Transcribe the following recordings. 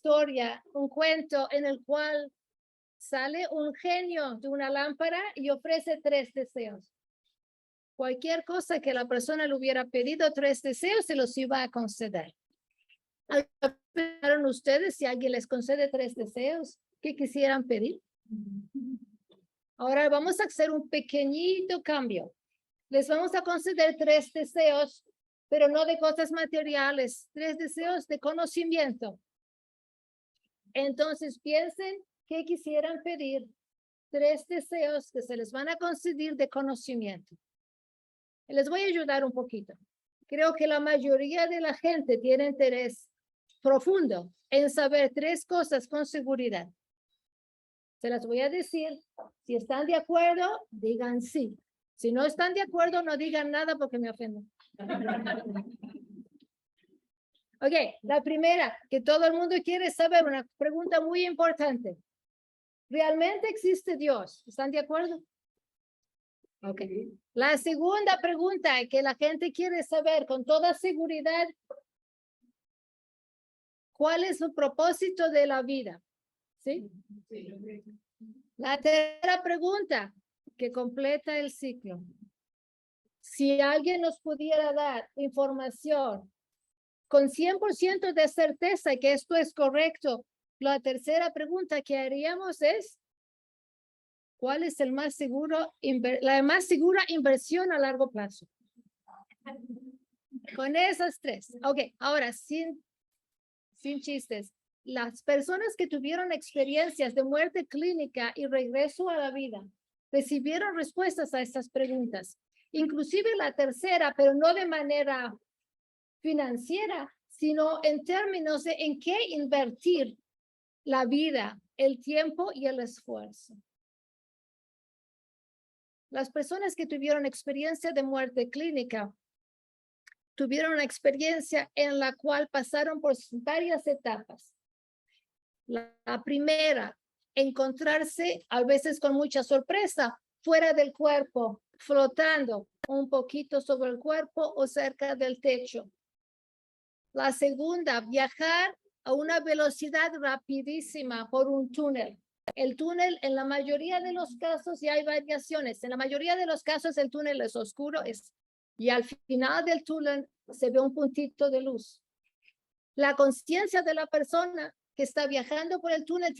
historia, un cuento en el cual sale un genio de una lámpara y ofrece 3 deseos. Cualquier cosa que la persona le hubiera pedido, 3 deseos, se los iba a conceder. ¿Pensaron ustedes si alguien les concede 3 deseos? ¿Qué quisieran pedir? Ahora vamos a hacer un pequeñito cambio. Les vamos a conceder 3 deseos, pero no de cosas materiales, 3 deseos de conocimiento. Entonces piensen qué quisieran pedir, 3 deseos que se les van a conceder de conocimiento. Les voy a ayudar un poquito. Creo que la mayoría de la gente tiene interés profundo en saber 3 cosas con seguridad. Se las voy a decir. Si están de acuerdo, digan sí. Si no están de acuerdo, no digan nada porque me ofenden. Ok, la primera que todo el mundo quiere saber, una pregunta muy importante. ¿Realmente existe Dios? ¿Están de acuerdo? Ok. La segunda pregunta que la gente quiere saber con toda seguridad, ¿cuál es su propósito de la vida? ¿Sí? La tercera pregunta que completa el ciclo. Si alguien nos pudiera dar información con 100% de certeza que esto es correcto, la tercera pregunta que haríamos es, ¿cuál es el más seguro, la más segura inversión a largo plazo? Con esas 3. Ok, ahora sin chistes. Las personas que tuvieron experiencias de muerte clínica y regreso a la vida recibieron respuestas a estas preguntas. Inclusive la tercera, pero no de manera financiera, sino en términos de en qué invertir la vida, el tiempo y el esfuerzo. Las personas que tuvieron experiencia de muerte clínica tuvieron una experiencia en la cual pasaron por varias etapas. La primera, encontrarse a veces con mucha sorpresa fuera del cuerpo, flotando un poquito sobre el cuerpo o cerca del techo. La segunda, viajar a una velocidad rapidísima por un túnel. El túnel, en la mayoría de los casos, y hay variaciones, en la mayoría de los casos el túnel es oscuro y al final del túnel se ve un puntito de luz. La conciencia de la persona que está viajando por el túnel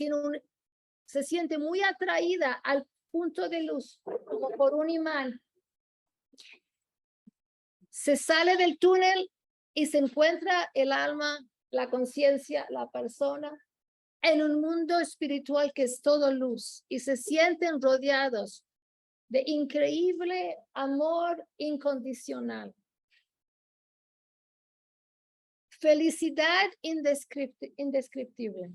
se siente muy atraída al punto de luz, como por un imán. Se sale del túnel y se encuentra el alma, la conciencia, la persona en un mundo espiritual que es todo luz y se sienten rodeados de increíble amor incondicional. Felicidad indescriptible.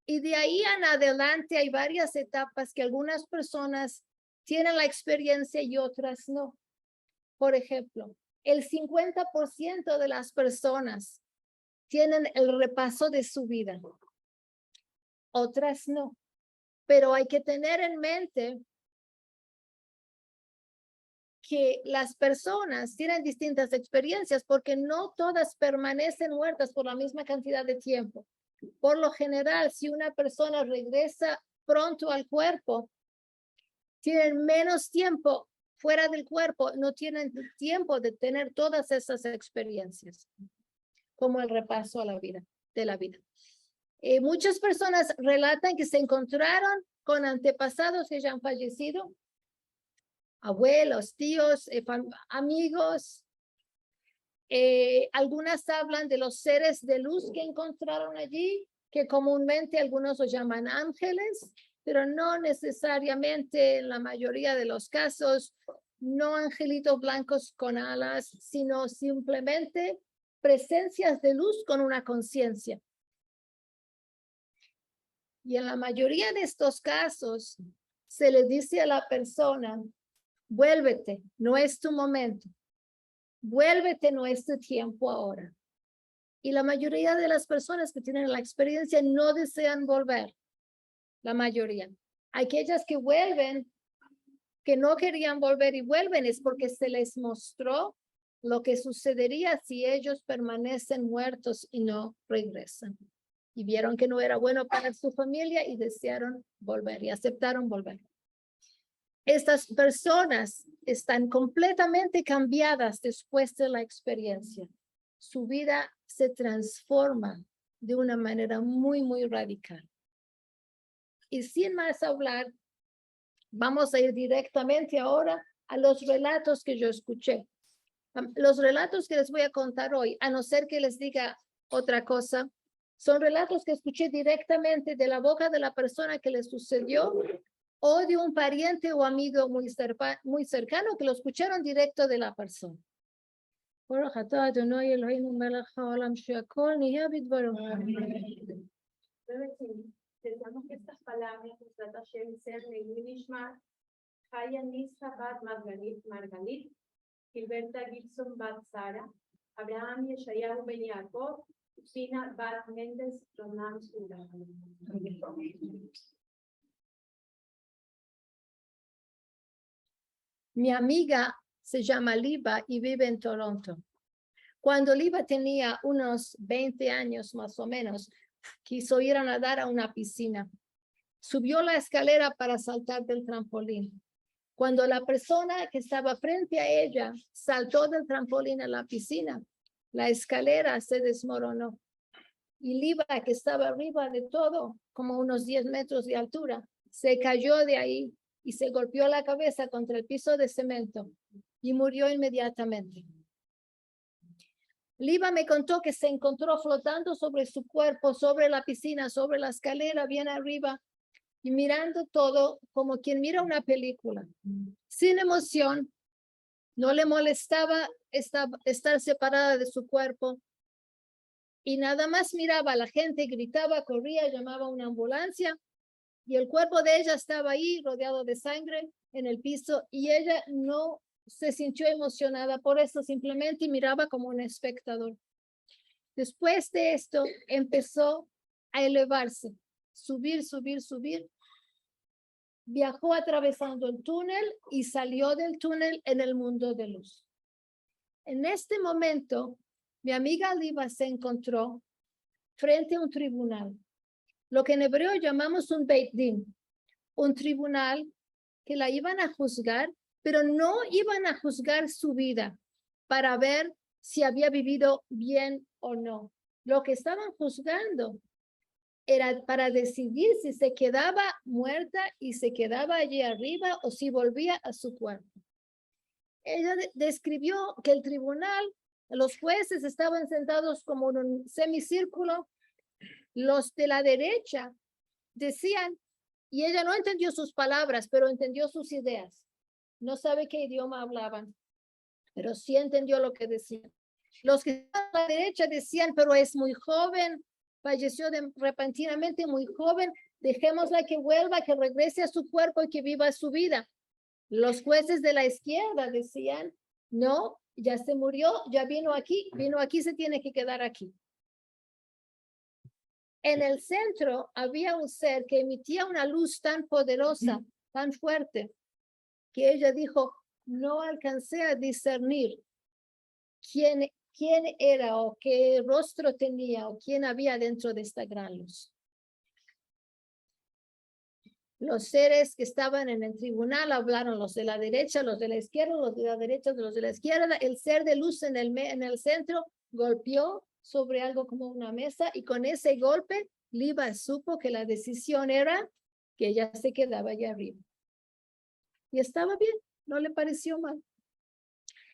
Y de ahí en adelante hay varias etapas que algunas personas tienen la experiencia y otras no. Por ejemplo, el 50% de las personas tienen el repaso de su vida. Otras no. Pero hay que tener en mente que las personas tienen distintas experiencias porque no todas permanecen muertas por la misma cantidad de tiempo. Por lo general, si una persona regresa pronto al cuerpo, tienen menos tiempo fuera del cuerpo, no tienen tiempo de tener todas esas experiencias, como el repaso a la vida, de la vida. Muchas personas relatan que se encontraron con antepasados que ya han fallecido, abuelos, tíos, amigos. Algunas hablan de los seres de luz que encontraron allí, que comúnmente algunos los llaman ángeles, pero no necesariamente en la mayoría de los casos, no angelitos blancos con alas, sino simplemente presencias de luz con una conciencia. Y en la mayoría de estos casos, se le dice a la persona, vuélvete, no es tu momento. Vuélvete, no es tu tiempo ahora. Y la mayoría de las personas que tienen la experiencia no desean volver. La mayoría. Aquellas que vuelven, que no querían volver y vuelven, es porque se les mostró lo que sucedería si ellos permanecen muertos y no regresan. Y vieron que no era bueno para su familia y desearon volver y aceptaron volver. Estas personas están completamente cambiadas después de la experiencia. Su vida se transforma de una manera muy, muy radical. Y sin más hablar, vamos a ir directamente ahora a los relatos que yo escuché. Los relatos que les voy a contar hoy, a no ser que les diga otra cosa, son relatos que escuché directamente de la boca de la persona que les sucedió o de un pariente o amigo muy cercano que lo escucharon directo de la persona. Deseamos que estas palabras sean Leilui Nishmat, Chaya Nisa Bat Margalit, Gilberta Gibson Bat Sara, Abraham Yeshayahu Ben Yaakov, Pina Bat Méndez Ronam Sura. Mi amiga se llama Liba y vive en Toronto. Cuando Liba tenía unos 20 años más o menos, quiso ir a nadar a una piscina. Subió la escalera para saltar del trampolín. Cuando la persona que estaba frente a ella saltó del trampolín a la piscina, la escalera se desmoronó. Y Liba, que estaba arriba de todo, como unos 10 metros de altura, se cayó de ahí y se golpeó la cabeza contra el piso de cemento y murió inmediatamente. Liba me contó que se encontró flotando sobre su cuerpo, sobre la piscina, sobre la escalera, bien arriba, y mirando todo como quien mira una película, sin emoción. No le molestaba estar separada de su cuerpo y nada más miraba a la gente, gritaba, corría, llamaba a una ambulancia y el cuerpo de ella estaba ahí rodeado de sangre en el piso y ella no se sintió emocionada por eso, simplemente miraba como un espectador. Después de esto empezó a elevarse, subir. Viajó atravesando el túnel y salió del túnel en el mundo de luz. En este momento, mi amiga Liba se encontró frente a un tribunal, lo que en hebreo llamamos un Beit Din, un tribunal que la iban a juzgar, pero no iban a juzgar su vida para ver si había vivido bien o no. Lo que estaban juzgando era para decidir si se quedaba muerta y se quedaba allí arriba o si volvía a su cuerpo. Ella describió que el tribunal, los jueces estaban sentados como en un semicírculo. Los de la derecha decían, y ella no entendió sus palabras, pero entendió sus ideas. No sabe qué idioma hablaban, pero sí entendió lo que decían. Los que estaban a la derecha decían, pero es muy joven, falleció repentinamente muy joven, dejémosla que vuelva, que regrese a su cuerpo y que viva su vida. Los jueces de la izquierda decían, no, ya se murió, ya vino aquí, se tiene que quedar aquí. En el centro había un ser que emitía una luz tan poderosa, tan fuerte, que ella dijo, no alcancé a discernir quién era o qué rostro tenía o quién había dentro de esta gran luz. Los seres que estaban en el tribunal hablaron, los de la derecha, los de la izquierda, los de la derecha, los de la izquierda. El ser de luz en el centro golpeó sobre algo como una mesa y con ese golpe Liba supo que la decisión era que ella se quedaba allá arriba. Y estaba bien, no le pareció mal.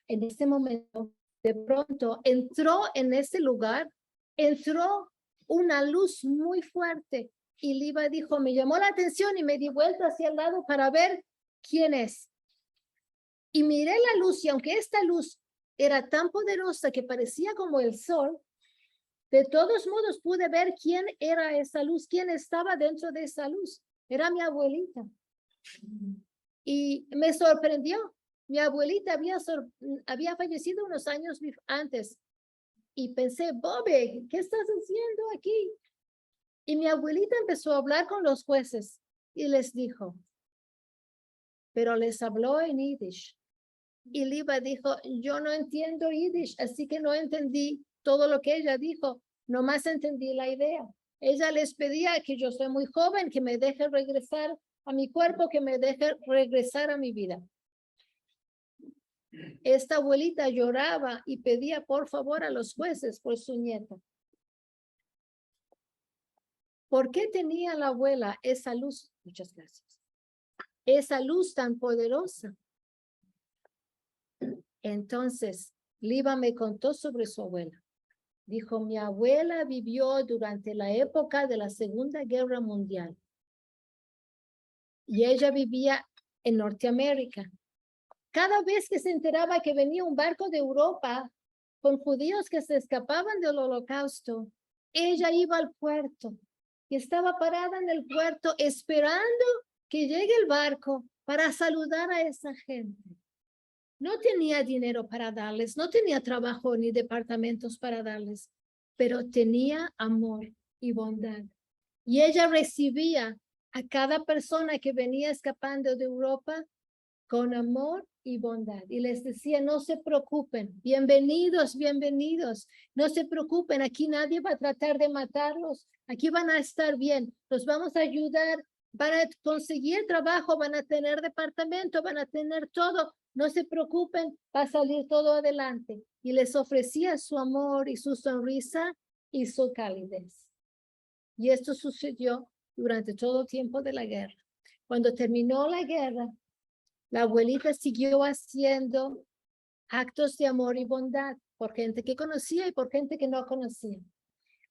En ese momento, de pronto, entró en ese lugar, entró una luz muy fuerte. Y Liba dijo, me llamó la atención y me di vuelta hacia el lado para ver quién es. Y miré la luz y aunque esta luz era tan poderosa que parecía como el sol, de todos modos pude ver quién era esa luz, quién estaba dentro de esa luz. Era mi abuelita. Y me sorprendió. Mi abuelita había fallecido unos años antes. Y pensé, Bobby, ¿qué estás haciendo aquí? Y mi abuelita empezó a hablar con los jueces y les dijo, pero les habló en Yiddish. Y Liba dijo, yo no entiendo Yiddish, así que no entendí todo lo que ella dijo, nomás entendí la idea. Ella les pedía que yo soy muy joven, que me deje regresar a mi cuerpo, que me deje regresar a mi vida. Esta abuelita lloraba y pedía por favor a los jueces por su nieta. ¿Por qué tenía la abuela esa luz? Muchas gracias. Esa luz tan poderosa. Entonces, Liba me contó sobre su abuela. Dijo, mi abuela vivió durante la época de la Segunda Guerra Mundial. Y ella vivía en Norteamérica. Cada vez que se enteraba que venía un barco de Europa con judíos que se escapaban del Holocausto, ella iba al puerto y estaba parada en el puerto esperando que llegue el barco para saludar a esa gente. No tenía dinero para darles, no tenía trabajo ni departamentos para darles, pero tenía amor y bondad. Y ella recibía a cada persona que venía escapando de Europa con amor y bondad. Y les decía, no se preocupen, bienvenidos, bienvenidos, no se preocupen, aquí nadie va a tratar de matarlos, aquí van a estar bien, los vamos a ayudar, van a conseguir trabajo, van a tener departamento, van a tener todo, no se preocupen, va a salir todo adelante. Y les ofrecía su amor y su sonrisa y su calidez. Y esto sucedió durante todo el tiempo de la guerra. Cuando terminó la guerra, la abuelita siguió haciendo actos de amor y bondad por gente que conocía y por gente que no conocía.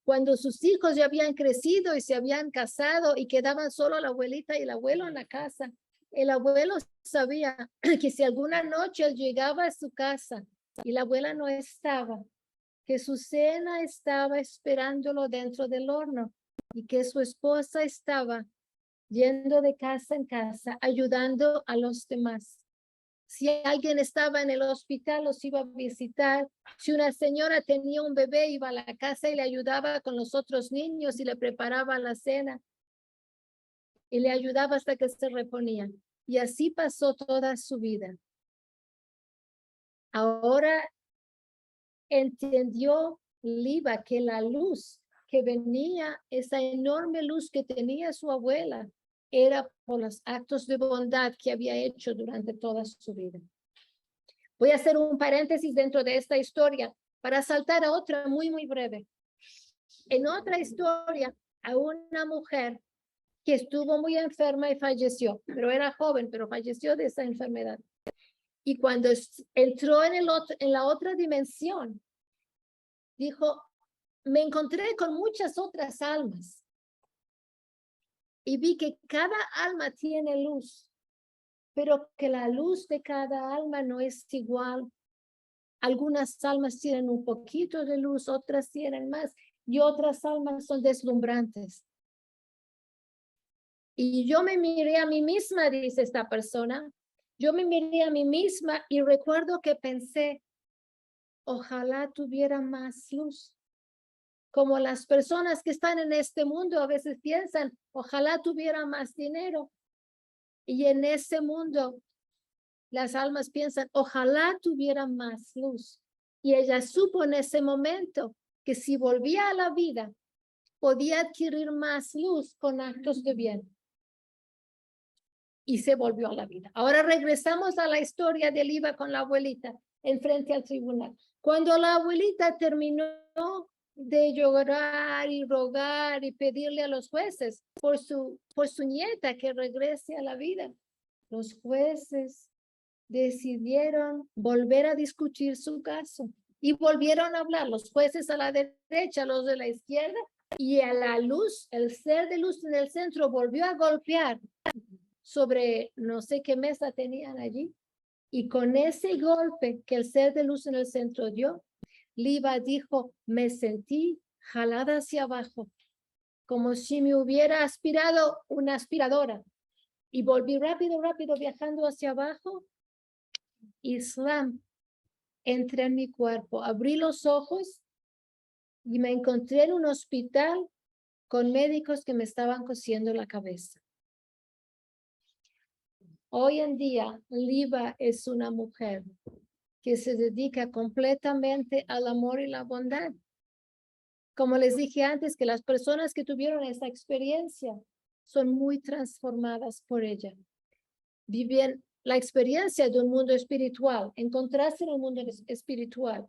Cuando sus hijos ya habían crecido y se habían casado y quedaban solo la abuelita y el abuelo en la casa, el abuelo sabía que si alguna noche él llegaba a su casa y la abuela no estaba, que su cena estaba esperándolo dentro del horno y que su esposa estaba yendo de casa en casa, ayudando a los demás. Si alguien estaba en el hospital, los iba a visitar. Si una señora tenía un bebé, iba a la casa y le ayudaba con los otros niños y le preparaba la cena. Y le ayudaba hasta que se reponía. Y así pasó toda su vida. Ahora entendió Liba que la luz que venía, esa enorme luz que tenía su abuela, era por los actos de bondad que había hecho durante toda su vida. Voy a hacer un paréntesis dentro de esta historia para saltar a otra muy, muy breve. En otra historia, a una mujer que estuvo muy enferma y falleció, pero era joven, pero falleció de esa enfermedad. Y cuando entró en la otra dimensión, dijo, me encontré con muchas otras almas y vi que cada alma tiene luz, pero que la luz de cada alma no es igual. Algunas almas tienen un poquito de luz, otras tienen más, y otras almas son deslumbrantes. Y yo me miré a mí misma, dice esta persona, yo me miré a mí misma y recuerdo que pensé, ojalá tuviera más luz. Como las personas que están en este mundo a veces piensan, ojalá tuviera más dinero. Y en ese mundo, las almas piensan, ojalá tuviera más luz. Y ella supo en ese momento que si volvía a la vida, podía adquirir más luz con actos de bien. Y se volvió a la vida. Ahora regresamos a la historia de Liba con la abuelita en frente al tribunal. Cuando la abuelita terminó de llorar y rogar y pedirle a los jueces por su nieta que regrese a la vida, los jueces decidieron volver a discutir su caso y volvieron a hablar, los jueces a la derecha, los de la izquierda, y a la luz, el ser de luz en el centro volvió a golpear sobre no sé qué mesa tenían allí, y con ese golpe que el ser de luz en el centro dio, Liba dijo, me sentí jalada hacia abajo, como si me hubiera aspirado una aspiradora, y volví rápido, rápido viajando hacia abajo. Islam entré en mi cuerpo, abrí los ojos y me encontré en un hospital con médicos que me estaban cosiendo la cabeza. Hoy en día, Liva es una mujer que se dedica completamente al amor y la bondad. Como les dije antes, que las personas que tuvieron esta experiencia son muy transformadas por ella. Viven la experiencia de un mundo espiritual, encontrarse en un mundo espiritual.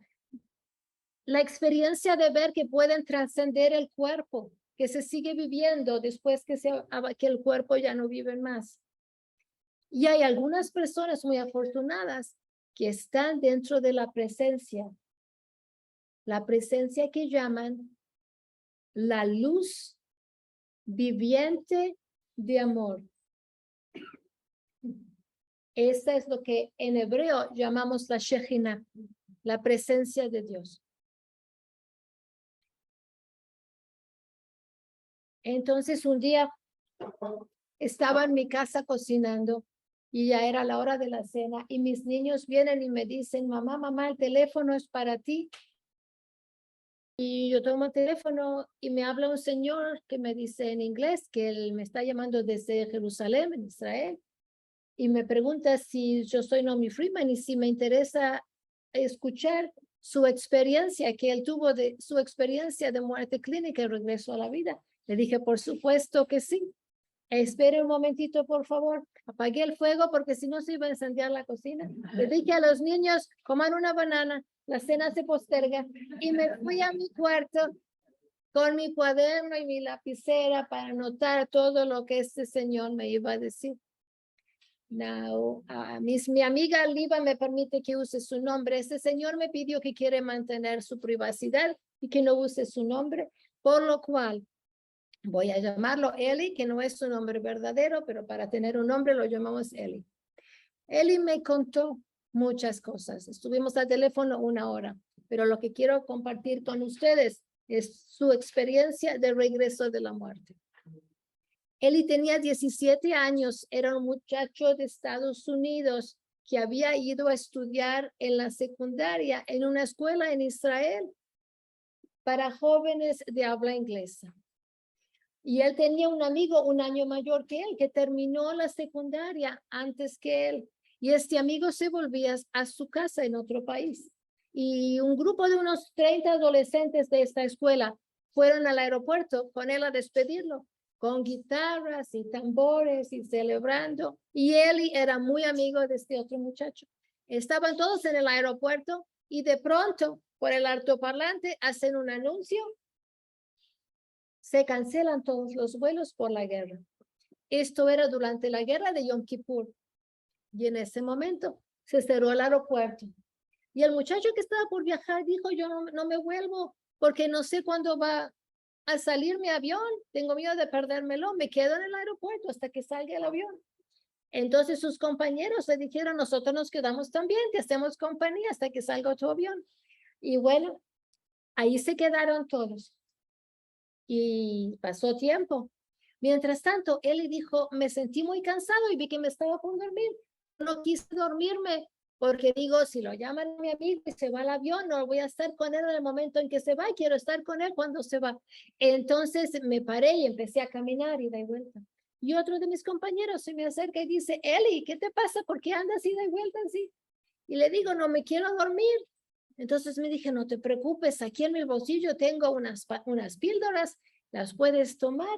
La experiencia de ver que pueden trascender el cuerpo, que se sigue viviendo después que el cuerpo ya no vive más. Y hay algunas personas muy afortunadas que están dentro de la presencia que llaman la luz viviente de amor. Esta es lo que en hebreo llamamos la Shejina, la presencia de Dios. Entonces un día estaba en mi casa cocinando y ya era la hora de la cena y mis niños vienen y me dicen, mamá, el teléfono es para ti. Y yo tomo el teléfono y me habla un señor que me dice en inglés que él me está llamando desde Jerusalén, en Israel, y me pregunta si yo soy Naomi Friedman y si me interesa escuchar su experiencia, que él tuvo de su experiencia de muerte clínica y regreso a la vida. Le dije, por supuesto que sí. Espere un momentito, por favor. Apagué el fuego porque si no se iba a incendiar la cocina. Le dije a los niños, coman una banana, la cena se posterga. Y me fui a mi cuarto con mi cuaderno y mi lapicera para anotar todo lo que este señor me iba a decir. Now, mi amiga Liva me permite que use su nombre. Este señor me pidió que quiere mantener su privacidad y que no use su nombre, por lo cual voy a llamarlo Eli, que no es su nombre verdadero, pero para tener un nombre lo llamamos Eli. Eli me contó muchas cosas. Estuvimos al teléfono 1 hora, pero lo que quiero compartir con ustedes es su experiencia de regreso de la muerte. Eli tenía 17 años, era un muchacho de Estados Unidos que había ido a estudiar en la secundaria en una escuela en Israel para jóvenes de habla inglesa. Y él tenía un amigo 1 año mayor que él, que terminó la secundaria antes que él. Y este amigo se volvía a su casa en otro país. Y un grupo de unos 30 adolescentes de esta escuela fueron al aeropuerto con él a despedirlo, con guitarras y tambores y celebrando. Y él era muy amigo de este otro muchacho. Estaban todos en el aeropuerto y de pronto, por el altoparlante, hacen un anuncio. Se cancelan todos los vuelos por la guerra. Esto era durante la guerra de Yom Kippur. Y en ese momento se cerró el aeropuerto. Y el muchacho que estaba por viajar dijo, yo no me vuelvo porque no sé cuándo va a salir mi avión. Tengo miedo de perdérmelo. Me quedo en el aeropuerto hasta que salga el avión. Entonces sus compañeros le dijeron, nosotros nos quedamos también, te hacemos compañía hasta que salga tu avión. Y bueno, ahí se quedaron todos. Y pasó tiempo. Mientras tanto, él dijo, me sentí muy cansado y vi que me estaba por dormir. No quise dormirme porque digo, si lo llaman a mi amigo y se va al avión, no voy a estar con él en el momento en que se va, quiero estar con él cuando se va. Entonces me paré y empecé a caminar ida y vuelta. Y otro de mis compañeros se me acerca y dice, Eli, ¿qué te pasa? ¿Por qué andas ida y vuelta así? Y le digo, no me quiero dormir. Entonces me dije, no te preocupes, aquí en mi bolsillo tengo unas píldoras, las puedes tomar.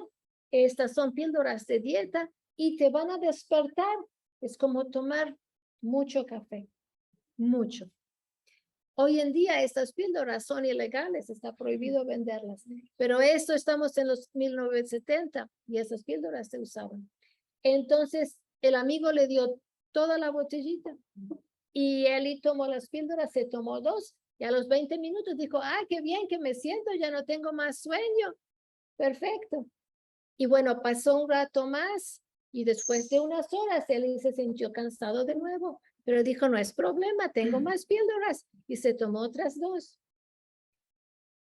Estas son píldoras de dieta y te van a despertar. Es como tomar mucho café, mucho. Hoy en día estas píldoras son ilegales, está prohibido venderlas. Pero esto estamos en los 1970 y esas píldoras se usaban. Entonces el amigo le dio toda la botellita. Y él tomó las píldoras, se tomó 2 y a los 20 minutos dijo, qué bien que me siento, ya no tengo más sueño. Perfecto. Y bueno, pasó un rato más y después de unas horas él se sintió cansado de nuevo, pero dijo, no es problema, tengo más píldoras y se tomó otras 2.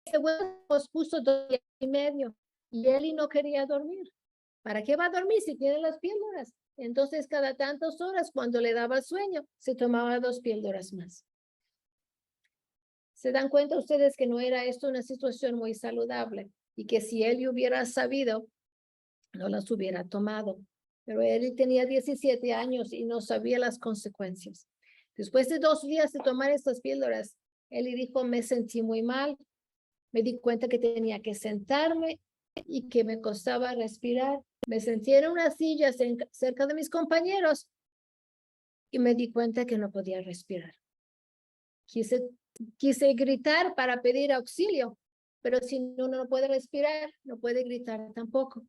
Ese huevo puso 2 días y medio y él no quería dormir. ¿Para qué va a dormir si tiene las píldoras? Entonces, cada tantas horas, cuando le daba sueño, se tomaba 2 píldoras más. ¿Se dan cuenta ustedes que no era esto una situación muy saludable? Y que si él hubiera sabido, no las hubiera tomado. pero él tenía 17 años y no sabía las consecuencias. Después de 2 días de tomar estas píldoras, él dijo, me sentí muy mal, me di cuenta que tenía que sentarme y que me costaba respirar. Me senté en una silla cerca de mis compañeros y me di cuenta que no podía respirar. Quise gritar para pedir auxilio, pero si uno no puede respirar, no puede gritar tampoco.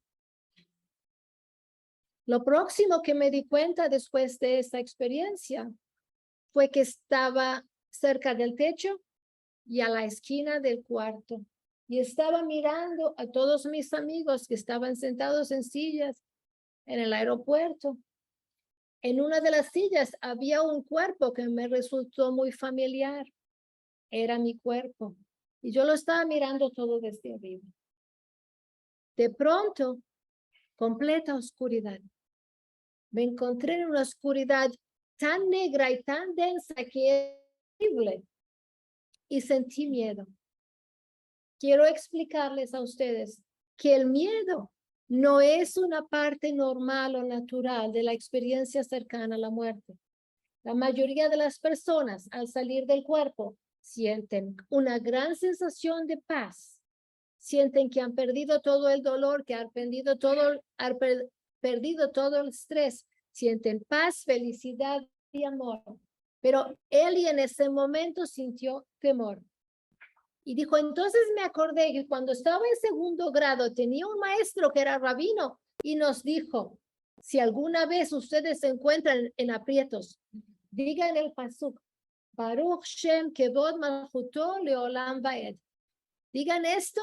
Lo próximo que me di cuenta después de esta experiencia fue que estaba cerca del techo y a la esquina del cuarto. Y estaba mirando a todos mis amigos que estaban sentados en sillas en el aeropuerto. En una de las sillas había un cuerpo que me resultó muy familiar. Era mi cuerpo. Y yo lo estaba mirando todo desde arriba. De pronto, completa oscuridad. Me encontré en una oscuridad tan negra y tan densa que es horrible. Y sentí miedo. Quiero explicarles a ustedes que el miedo no es una parte normal o natural de la experiencia cercana a la muerte. La mayoría de las personas al salir del cuerpo sienten una gran sensación de paz. Sienten que han perdido todo el dolor, que han perdido todo el estrés. Sienten paz, felicidad y amor. Pero él en ese momento sintió temor. Y dijo, entonces me acordé que cuando estaba en segundo grado tenía un maestro que era rabino y nos dijo, si alguna vez ustedes se encuentran en aprietos, digan el pasuk, Baruch Shem Kevod Malchuto Leolam Vaed. Digan esto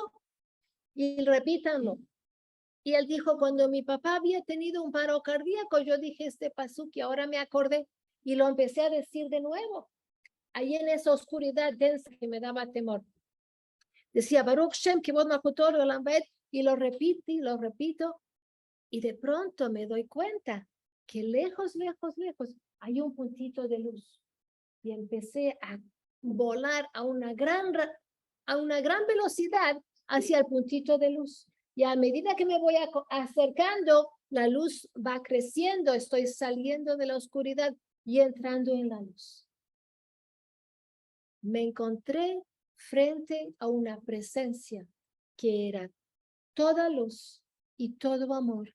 y repítanlo. Y él dijo, cuando mi papá había tenido un paro cardíaco, yo dije este pasuk y ahora me acordé y lo empecé a decir de nuevo. Ahí en esa oscuridad densa que me daba temor. Decía Baruch Shem Kevod Malchuto Leolam Vaed y lo repito y de pronto me doy cuenta que lejos hay un puntito de luz. Y empecé a volar a una gran velocidad hacia el puntito de luz. Y a medida que me voy acercando, la luz va creciendo, estoy saliendo de la oscuridad y entrando en la luz. Me encontré frente a una presencia que era toda luz y todo amor.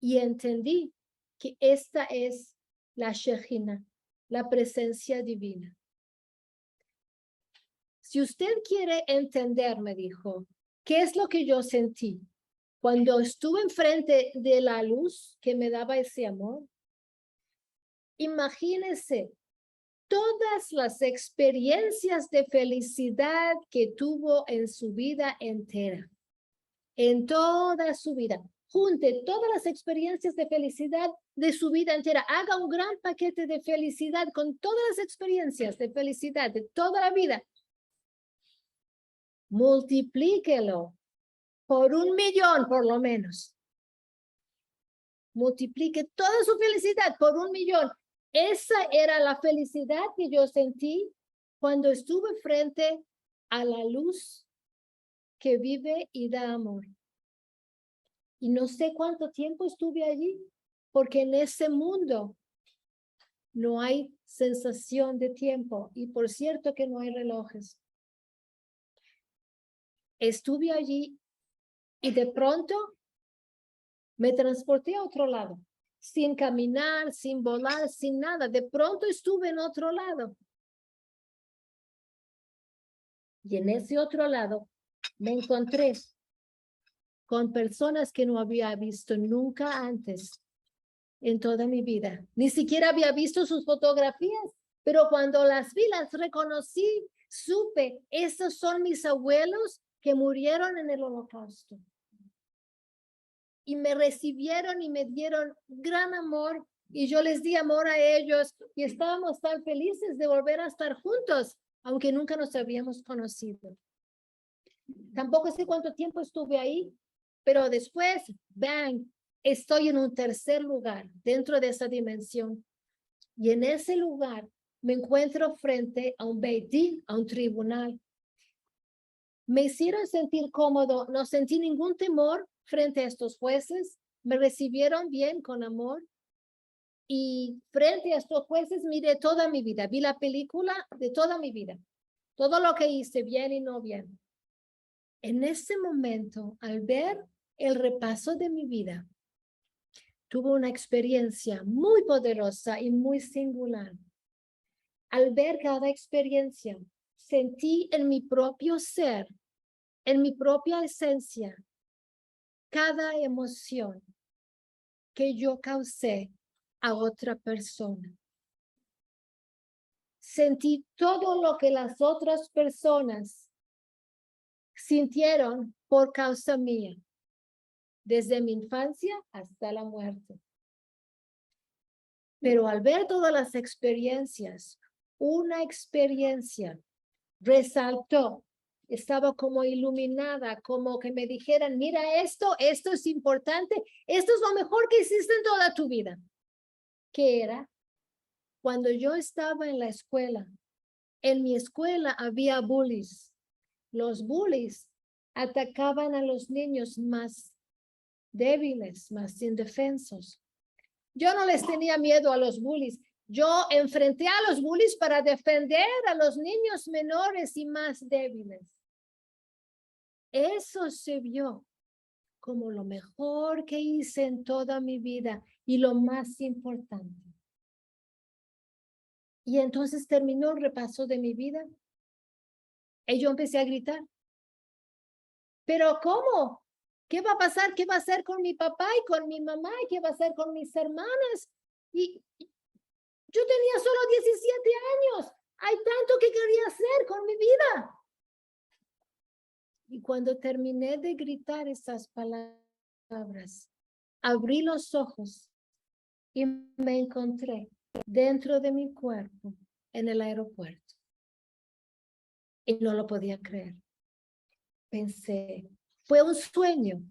Y entendí que esta es la Shejina, la presencia divina. Si usted quiere entender, me dijo, ¿qué es lo que yo sentí cuando estuve enfrente de la luz que me daba ese amor? Imagínese todas las experiencias de felicidad que tuvo en su vida entera, en toda su vida. Junte todas las experiencias de felicidad de su vida entera. Haga un gran paquete de felicidad con todas las experiencias de felicidad de toda la vida. Multiplíquelo por 1.000.000 por lo menos. Multiplique toda su felicidad por 1.000.000. Esa era la felicidad que yo sentí cuando estuve frente a la luz que vive y da amor. Y no sé cuánto tiempo estuve allí, porque en ese mundo no hay sensación de tiempo. Y por cierto que no hay relojes. Estuve allí y de pronto me transporté a otro lado, sin caminar, sin volar, sin nada. De pronto estuve en otro lado. Y en ese otro lado me encontré con personas que no había visto nunca antes en toda mi vida. Ni siquiera había visto sus fotografías, pero cuando las vi, las reconocí, supe, esos son mis abuelos que murieron en el Holocausto. Y me recibieron y me dieron gran amor y yo les di amor a ellos y estábamos tan felices de volver a estar juntos, aunque nunca nos habíamos conocido. Tampoco sé cuánto tiempo estuve ahí, pero después, bang, estoy en un tercer lugar dentro de esa dimensión. Y en ese lugar me encuentro frente a un Beit Din, a un tribunal. Me hicieron sentir cómodo, no sentí ningún temor frente a estos jueces, me recibieron bien, con amor. Y frente a estos jueces miré toda mi vida, vi la película de toda mi vida, todo lo que hice, bien y no bien. En ese momento, al ver el repaso de mi vida, tuve una experiencia muy poderosa y muy singular. Al ver cada experiencia, sentí en mi propio ser, en mi propia esencia, cada emoción que yo causé a otra persona. Sentí todo lo que las otras personas sintieron por causa mía, desde mi infancia hasta la muerte. Pero al ver todas las experiencias, una experiencia resaltó, estaba como iluminada, como que me dijeran, mira esto es importante, esto es lo mejor que hiciste en toda tu vida. ¿Qué era? Cuando yo estaba en la escuela, en mi escuela había bullies. Los bullies atacaban a los niños más débiles, más indefensos. Yo no les tenía miedo a los bullies. Yo enfrenté a los bullies para defender a los niños menores y más débiles. Eso se vio como lo mejor que hice en toda mi vida y lo más importante. Y entonces terminó el repaso de mi vida y yo empecé a gritar. ¿Pero cómo? ¿Qué va a pasar? ¿Qué va a hacer con mi papá y con mi mamá? ¿Y qué va a hacer con mis hermanas? Y yo tenía solo 17 años. Hay tanto que quería hacer con mi vida. Y cuando terminé de gritar esas palabras, abrí los ojos y me encontré dentro de mi cuerpo en el aeropuerto. Y no lo podía creer. Pensé, fue un sueño,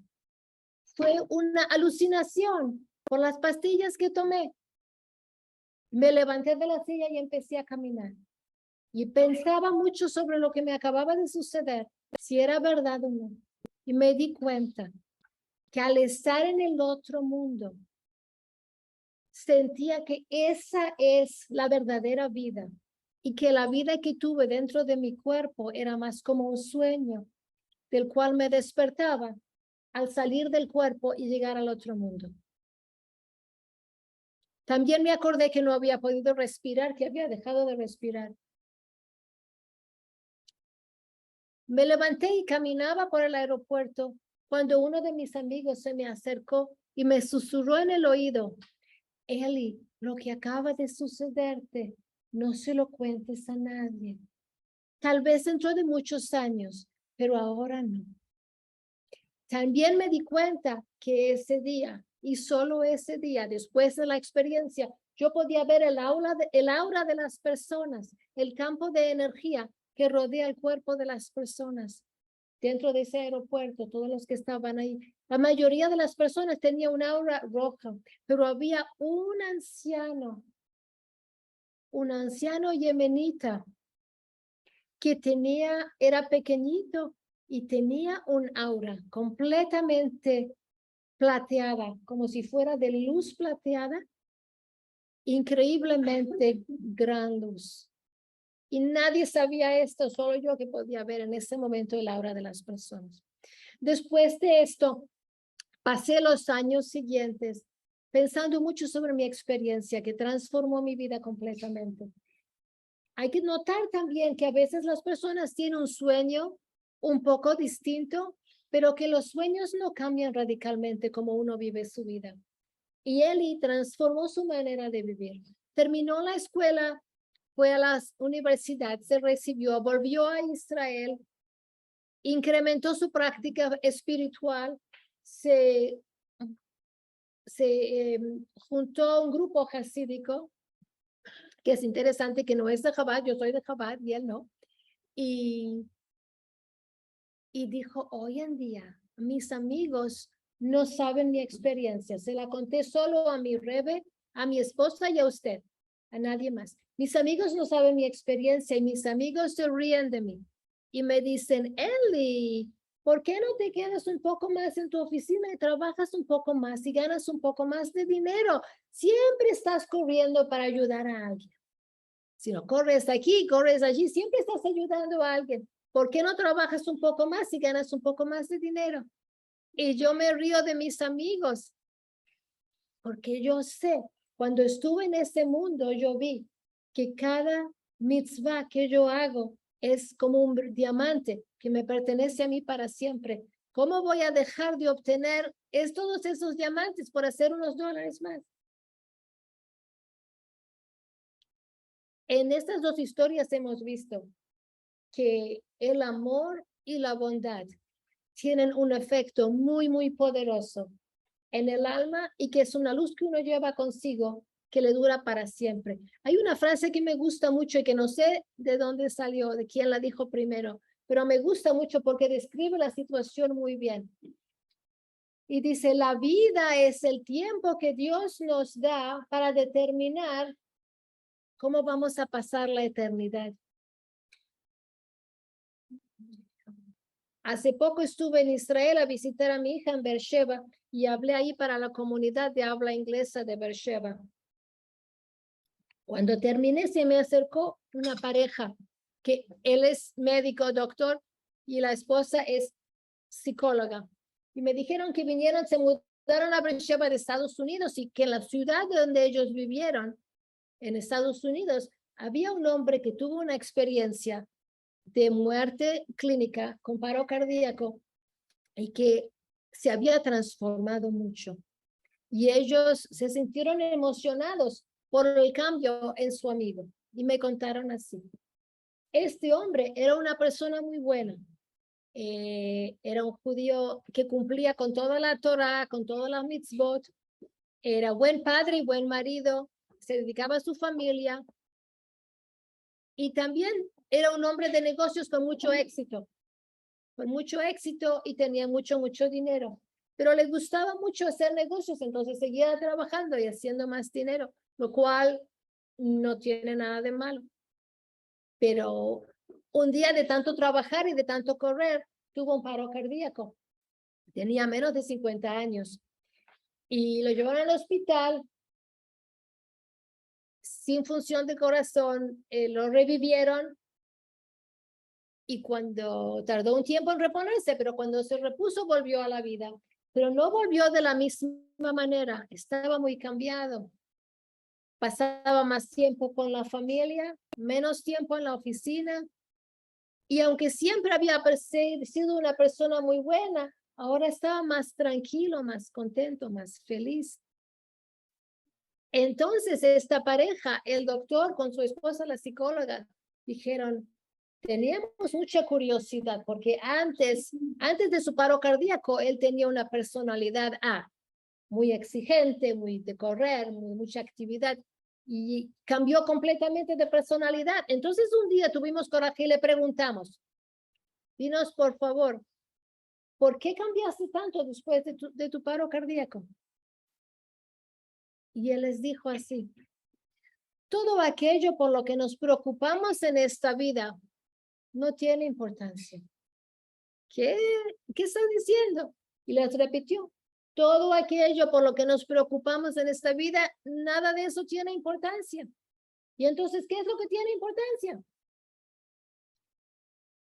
fue una alucinación por las pastillas que tomé. Me levanté de la silla y empecé a caminar. Y pensaba mucho sobre lo que me acababa de suceder, si era verdad o no. Y me di cuenta que al estar en el otro mundo, sentía que esa es la verdadera vida y que la vida que tuve dentro de mi cuerpo era más como un sueño del cual me despertaba al salir del cuerpo y llegar al otro mundo. También me acordé que no había podido respirar, que había dejado de respirar. Me levanté y caminaba por el aeropuerto cuando uno de mis amigos se me acercó y me susurró en el oído, Eli, lo que acaba de sucederte, no se lo cuentes a nadie. Tal vez dentro de muchos años, pero ahora no. También me di cuenta que ese día, y solo ese día, después de la experiencia, yo podía ver el aura de las personas, el campo de energía que rodea el cuerpo de las personas. Dentro de ese aeropuerto, todos los que estaban ahí, la mayoría de las personas tenía un aura roja, pero había un anciano yemenita que era pequeñito y tenía un aura completamente plateada, como si fuera de luz plateada, increíblemente gran luz. Y nadie sabía esto, solo yo que podía ver en ese momento el aura de las personas. Después de esto, pasé los años siguientes pensando mucho sobre mi experiencia que transformó mi vida completamente. Hay que notar también que a veces las personas tienen un sueño un poco distinto, pero que los sueños no cambian radicalmente como uno vive su vida. Y Eli transformó su manera de vivir. Terminó la escuela, fue a la universidad, se recibió, volvió a Israel, incrementó su práctica espiritual, se juntó a un grupo jasídico, que es interesante, que no es de Chabad, yo soy de Chabad y él no. Y dijo, hoy en día, mis amigos no saben mi experiencia. Se la conté solo a mi Rebe, a mi esposa y a usted, a nadie más. Mis amigos no saben mi experiencia y mis amigos se ríen de mí. Y me dicen, Eli, ¿por qué no te quedas un poco más en tu oficina y trabajas un poco más y ganas un poco más de dinero? Siempre estás corriendo para ayudar a alguien. Si no corres aquí, corres allí, siempre estás ayudando a alguien. ¿Por qué no trabajas un poco más y ganas un poco más de dinero? Y yo me río de mis amigos, porque yo sé, cuando estuve en ese mundo, yo vi que cada mitzvah que yo hago es como un diamante que me pertenece a mí para siempre. ¿Cómo voy a dejar de obtener todos esos diamantes por hacer unos dólares más? En estas dos historias hemos visto que el amor y la bondad tienen un efecto muy, muy poderoso en el alma y que es una luz que uno lleva consigo que le dura para siempre. Hay una frase que me gusta mucho y que no sé de dónde salió, de quién la dijo primero, pero me gusta mucho porque describe la situación muy bien. Y dice, la vida es el tiempo que Dios nos da para determinar cómo vamos a pasar la eternidad. Hace poco estuve en Israel a visitar a mi hija en Beersheba y hablé ahí para la comunidad de habla inglesa de Beersheba. Cuando terminé, se me acercó una pareja, que él es médico, doctor, y la esposa es psicóloga. Y me dijeron que vinieron, se mudaron a Beersheba de Estados Unidos y que en la ciudad donde ellos vivieron, en Estados Unidos, había un hombre que tuvo una experiencia de muerte clínica con paro cardíaco y que se había transformado mucho. Y ellos se sintieron emocionados por el cambio en su amigo. Y me contaron así. Este hombre era una persona muy buena. Era un judío que cumplía con toda la Torah, con todas las mitzvot. Era buen padre y buen marido. Se dedicaba a su familia. Y también era un hombre de negocios con mucho éxito. Con mucho éxito y tenía mucho dinero. Pero le gustaba mucho hacer negocios, entonces seguía trabajando y haciendo más dinero, lo cual no tiene nada de malo. Pero un día de tanto trabajar y de tanto correr, tuvo un paro cardíaco. Tenía menos de 50 años. Y lo llevaron al hospital sin función de corazón, lo revivieron. Y cuando tardó un tiempo en reponerse, pero cuando se repuso, volvió a la vida. Pero no volvió de la misma manera, estaba muy cambiado. Pasaba más tiempo con la familia, menos tiempo en la oficina. Y aunque siempre había sido una persona muy buena, ahora estaba más tranquilo, más contento, más feliz. Entonces, esta pareja, el doctor con su esposa, la psicóloga, dijeron, teníamos mucha curiosidad porque antes de su paro cardíaco, él tenía una personalidad muy exigente, muy de correr, mucha actividad y cambió completamente de personalidad. Entonces un día tuvimos coraje y le preguntamos, dinos por favor, ¿por qué cambiaste tanto después de tu paro cardíaco? Y él les dijo así, todo aquello por lo que nos preocupamos en esta vida no tiene importancia. ¿Qué está diciendo? Y les repitió, todo aquello por lo que nos preocupamos en esta vida, nada de eso tiene importancia. Y entonces, ¿qué es lo que tiene importancia?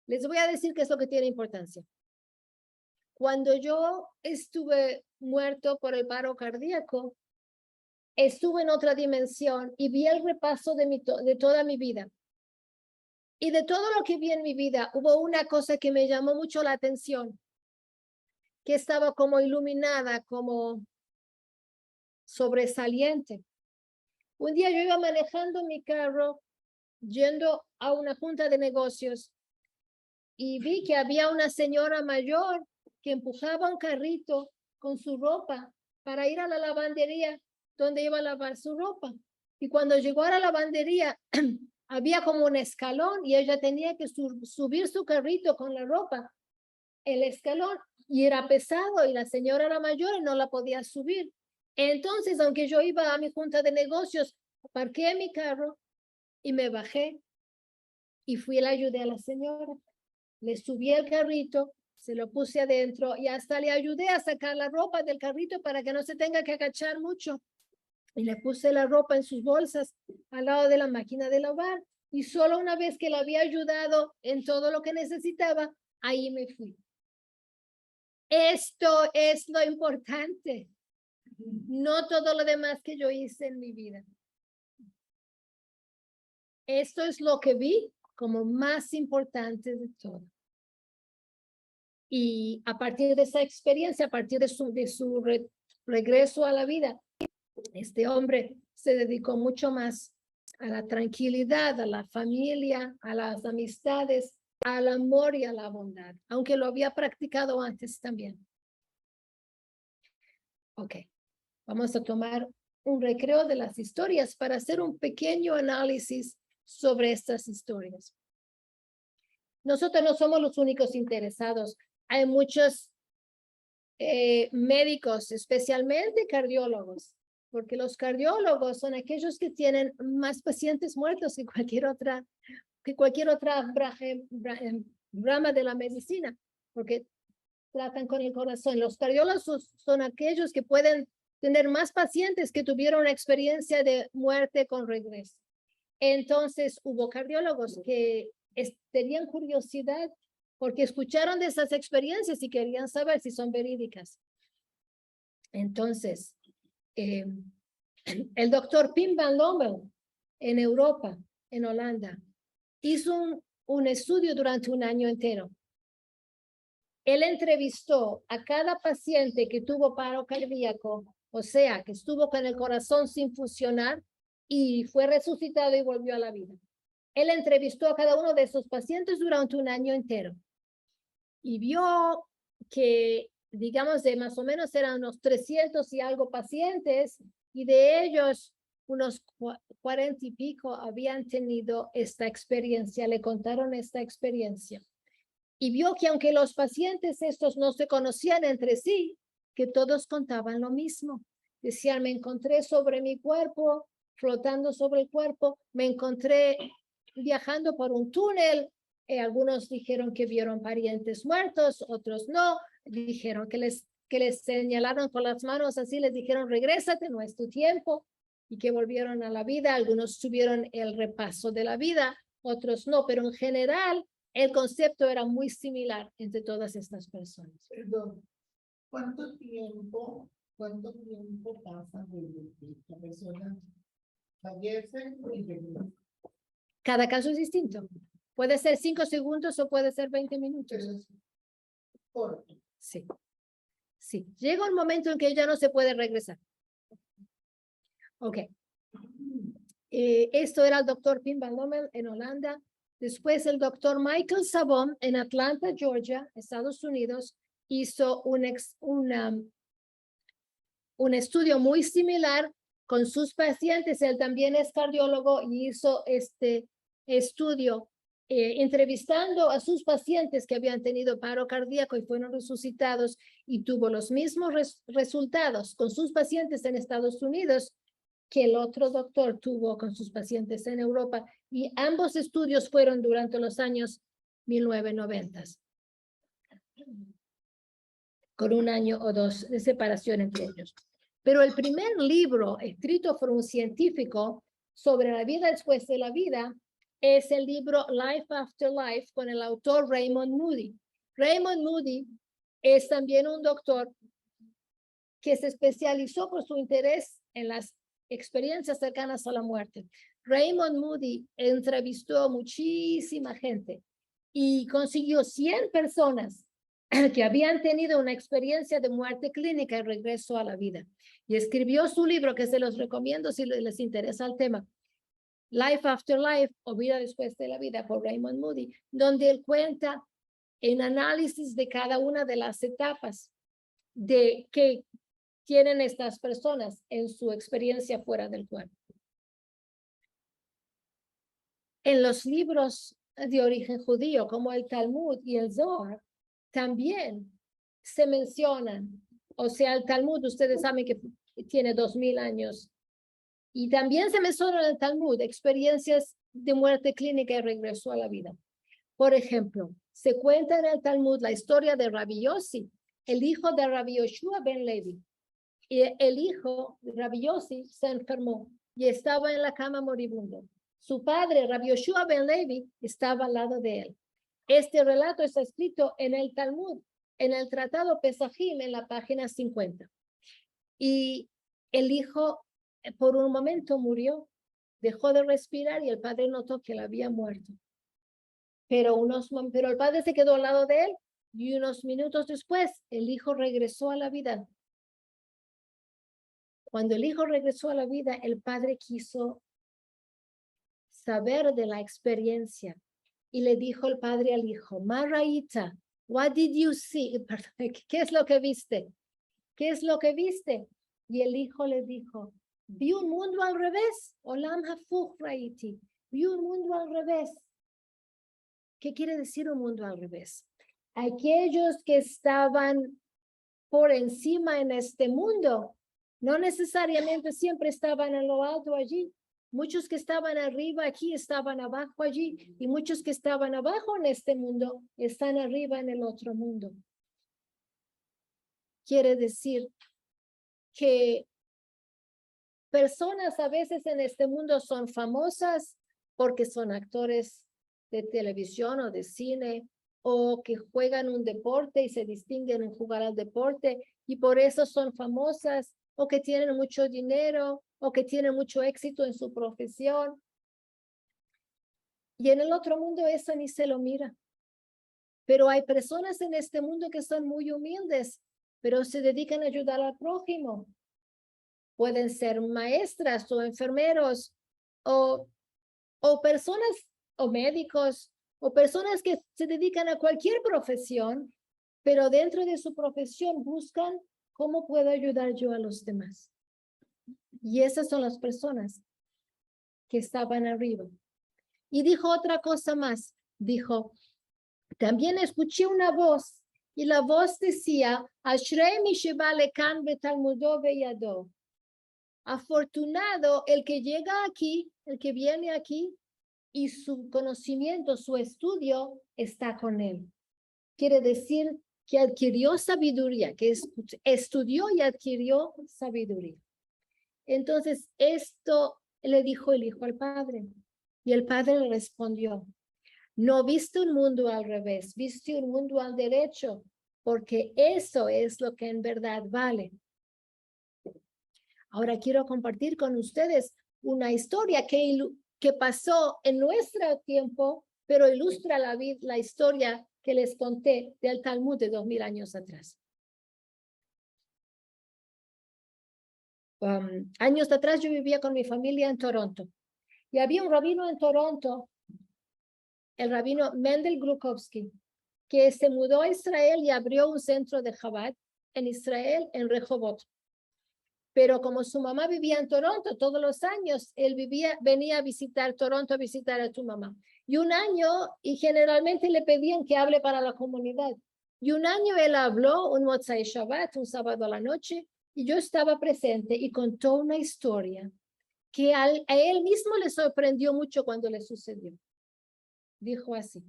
Les voy a decir qué es lo que tiene importancia. Cuando yo estuve muerto por el paro cardíaco, estuve en otra dimensión y vi el repaso de toda mi vida. Y de todo lo que vi en mi vida, hubo una cosa que me llamó mucho la atención, que estaba como iluminada, como sobresaliente. Un día yo iba manejando mi carro, yendo a una junta de negocios, y vi que había una señora mayor que empujaba un carrito con su ropa para ir a la lavandería donde iba a lavar su ropa. Y cuando llegó a la lavandería, había como un escalón y ella tenía que subir su carrito con la ropa, el escalón, y era pesado y la señora era mayor y no la podía subir. Entonces, aunque yo iba a mi junta de negocios, parqué mi carro y me bajé y fui y le ayudé a la señora. Le subí el carrito, Se lo puse adentro y hasta le ayudé a sacar la ropa del carrito para que no se tenga que agachar mucho. Y le puse la ropa en sus bolsas al lado de la máquina de lavar. Y solo una vez que le había ayudado en todo lo que necesitaba, ahí me fui. Esto es lo importante. No todo lo demás que yo hice en mi vida. Esto es lo que vi como más importante de todo. Y a partir de esa experiencia, a partir de su regreso a la vida, este hombre se dedicó mucho más a la tranquilidad, a la familia, a las amistades, al amor y a la bondad, aunque lo había practicado antes también. Ok, vamos a tomar un recreo de las historias para hacer un pequeño análisis sobre estas historias. Nosotros no somos los únicos interesados. Hay muchos médicos, especialmente cardiólogos, porque los cardiólogos son aquellos que tienen más pacientes muertos que cualquier otra rama de la medicina, porque tratan con el corazón. Los cardiólogos son aquellos que pueden tener más pacientes que tuvieron una experiencia de muerte con regreso. Entonces, hubo cardiólogos que tenían curiosidad porque escucharon de esas experiencias y querían saber si son verídicas. Entonces, el doctor Pim van Lommel en Europa, en Holanda, hizo un estudio durante un año entero. Él entrevistó a cada paciente que tuvo paro cardíaco, o sea, que estuvo con el corazón sin funcionar y fue resucitado y volvió a la vida. Él entrevistó a cada uno de esos pacientes durante un año entero y vio que, digamos, de más o menos eran unos 300 y algo pacientes, y de ellos unos 40 y pico habían tenido esta experiencia, le contaron esta experiencia. Y vio que aunque los pacientes estos no se conocían entre sí, que todos contaban lo mismo. Decían, me encontré sobre mi cuerpo, flotando sobre el cuerpo, me encontré viajando por un túnel. Algunos dijeron que vieron parientes muertos, otros no. Dijeron que les señalaron con las manos así, les dijeron, regrésate, no es tu tiempo, y que volvieron a la vida. Algunos tuvieron el repaso de la vida, otros no, pero en general el concepto era muy similar entre todas estas personas. Perdón, ¿cuánto tiempo pasa desde que esta persona fallece y regresa? Cada caso es distinto. Puede ser 5 segundos o puede ser 20 minutos. Pero es corto. Sí. Sí. Llega un momento en que ya no se puede regresar. Ok. Esto era el doctor Pim van Lommel en Holanda. Después el doctor Michael Savon en Atlanta, Georgia, Estados Unidos, hizo un estudio muy similar con sus pacientes. Él también es cardiólogo y hizo este estudio entrevistando a sus pacientes que habían tenido paro cardíaco y fueron resucitados, y tuvo los mismos resultados con sus pacientes en Estados Unidos que el otro doctor tuvo con sus pacientes en Europa, y ambos estudios fueron durante los años 1990, con un año o dos de separación entre ellos. Pero el primer libro escrito por un científico sobre la vida después de la vida es el libro Life After Life, con el autor Raymond Moody. Raymond Moody es también un doctor que se especializó por su interés en las experiencias cercanas a la muerte. Raymond Moody entrevistó a muchísima gente y consiguió 100 personas que habían tenido una experiencia de muerte clínica y regreso a la vida. Y escribió su libro, que se los recomiendo si les interesa el tema, Life After Life, o Vida Después de la Vida, por Raymond Moody, donde él cuenta en análisis de cada una de las etapas de que tienen estas personas en su experiencia fuera del cuerpo. En los libros de origen judío, como el Talmud y el Zohar, también se mencionan, o sea, el Talmud, ustedes saben que tiene 2000 años, y también se menciona en el Talmud experiencias de muerte clínica y regreso a la vida. Por ejemplo, se cuenta en el Talmud la historia de Rabbi Yossi, el hijo de Rabbi Yoshua ben Levi. Y el hijo de Rabbi Yossi se enfermó y estaba en la cama moribundo. Su padre, Rabbi Yoshua ben Levi, estaba al lado de él. Este relato está escrito en el Talmud, en el Tratado Pesajim, en la página 50. Y el hijo por un momento murió, dejó de respirar y el padre notó que él había muerto. Pero el padre se quedó al lado de él y unos minutos después el hijo regresó a la vida. Cuando el hijo regresó a la vida, el padre quiso saber de la experiencia y le dijo el padre al hijo, Maraita, what did you see? ¿Qué es lo que viste? ¿Qué es lo que viste? Y el hijo le dijo, vi un mundo al revés. Olam hafuch raiti. Vi un mundo al revés. ¿Qué quiere decir un mundo al revés? Aquellos que estaban por encima en este mundo, no necesariamente siempre estaban en lo alto allí. Muchos que estaban arriba aquí estaban abajo allí, y muchos que estaban abajo en este mundo están arriba en el otro mundo. Quiere decir que personas a veces en este mundo son famosas porque son actores de televisión o de cine, o que juegan un deporte y se distinguen en jugar al deporte y por eso son famosas, o que tienen mucho dinero, o que tienen mucho éxito en su profesión. Y en el otro mundo eso ni se lo mira. Pero hay personas en este mundo que son muy humildes, pero se dedican a ayudar al prójimo. Pueden ser maestras o enfermeros o personas o médicos o personas que se dedican a cualquier profesión, pero dentro de su profesión buscan cómo puedo ayudar yo a los demás. Y esas son las personas que estaban arriba. Y dijo otra cosa más. Dijo, también escuché una voz y la voz decía, Ashrei mi sheba lekan betalmudo beyado. Afortunado el que llega aquí, el que viene aquí y su conocimiento, su estudio está con él. Quiere decir que adquirió sabiduría, que estudió y adquirió sabiduría. Entonces, esto le dijo el hijo al padre. Y el padre le respondió, no viste un mundo al revés, viste un mundo al derecho, porque eso es lo que en verdad vale. Ahora quiero compartir con ustedes una historia que pasó en nuestro tiempo, pero ilustra la historia que les conté del Talmud de 2000 años atrás. Años atrás yo vivía con mi familia en Toronto y había un rabino en Toronto, el rabino Mendel Grukovsky, que se mudó a Israel y abrió un centro de Chabad en Israel, en Rehovot. Pero como su mamá vivía en Toronto todos los años, él venía a visitar Toronto, a visitar a su mamá. Y un año, y generalmente le pedían que hable para la comunidad. Y un año él habló un Motzai Shabbat, un sábado a la noche, y yo estaba presente y contó una historia que a él mismo le sorprendió mucho cuando le sucedió. Dijo así,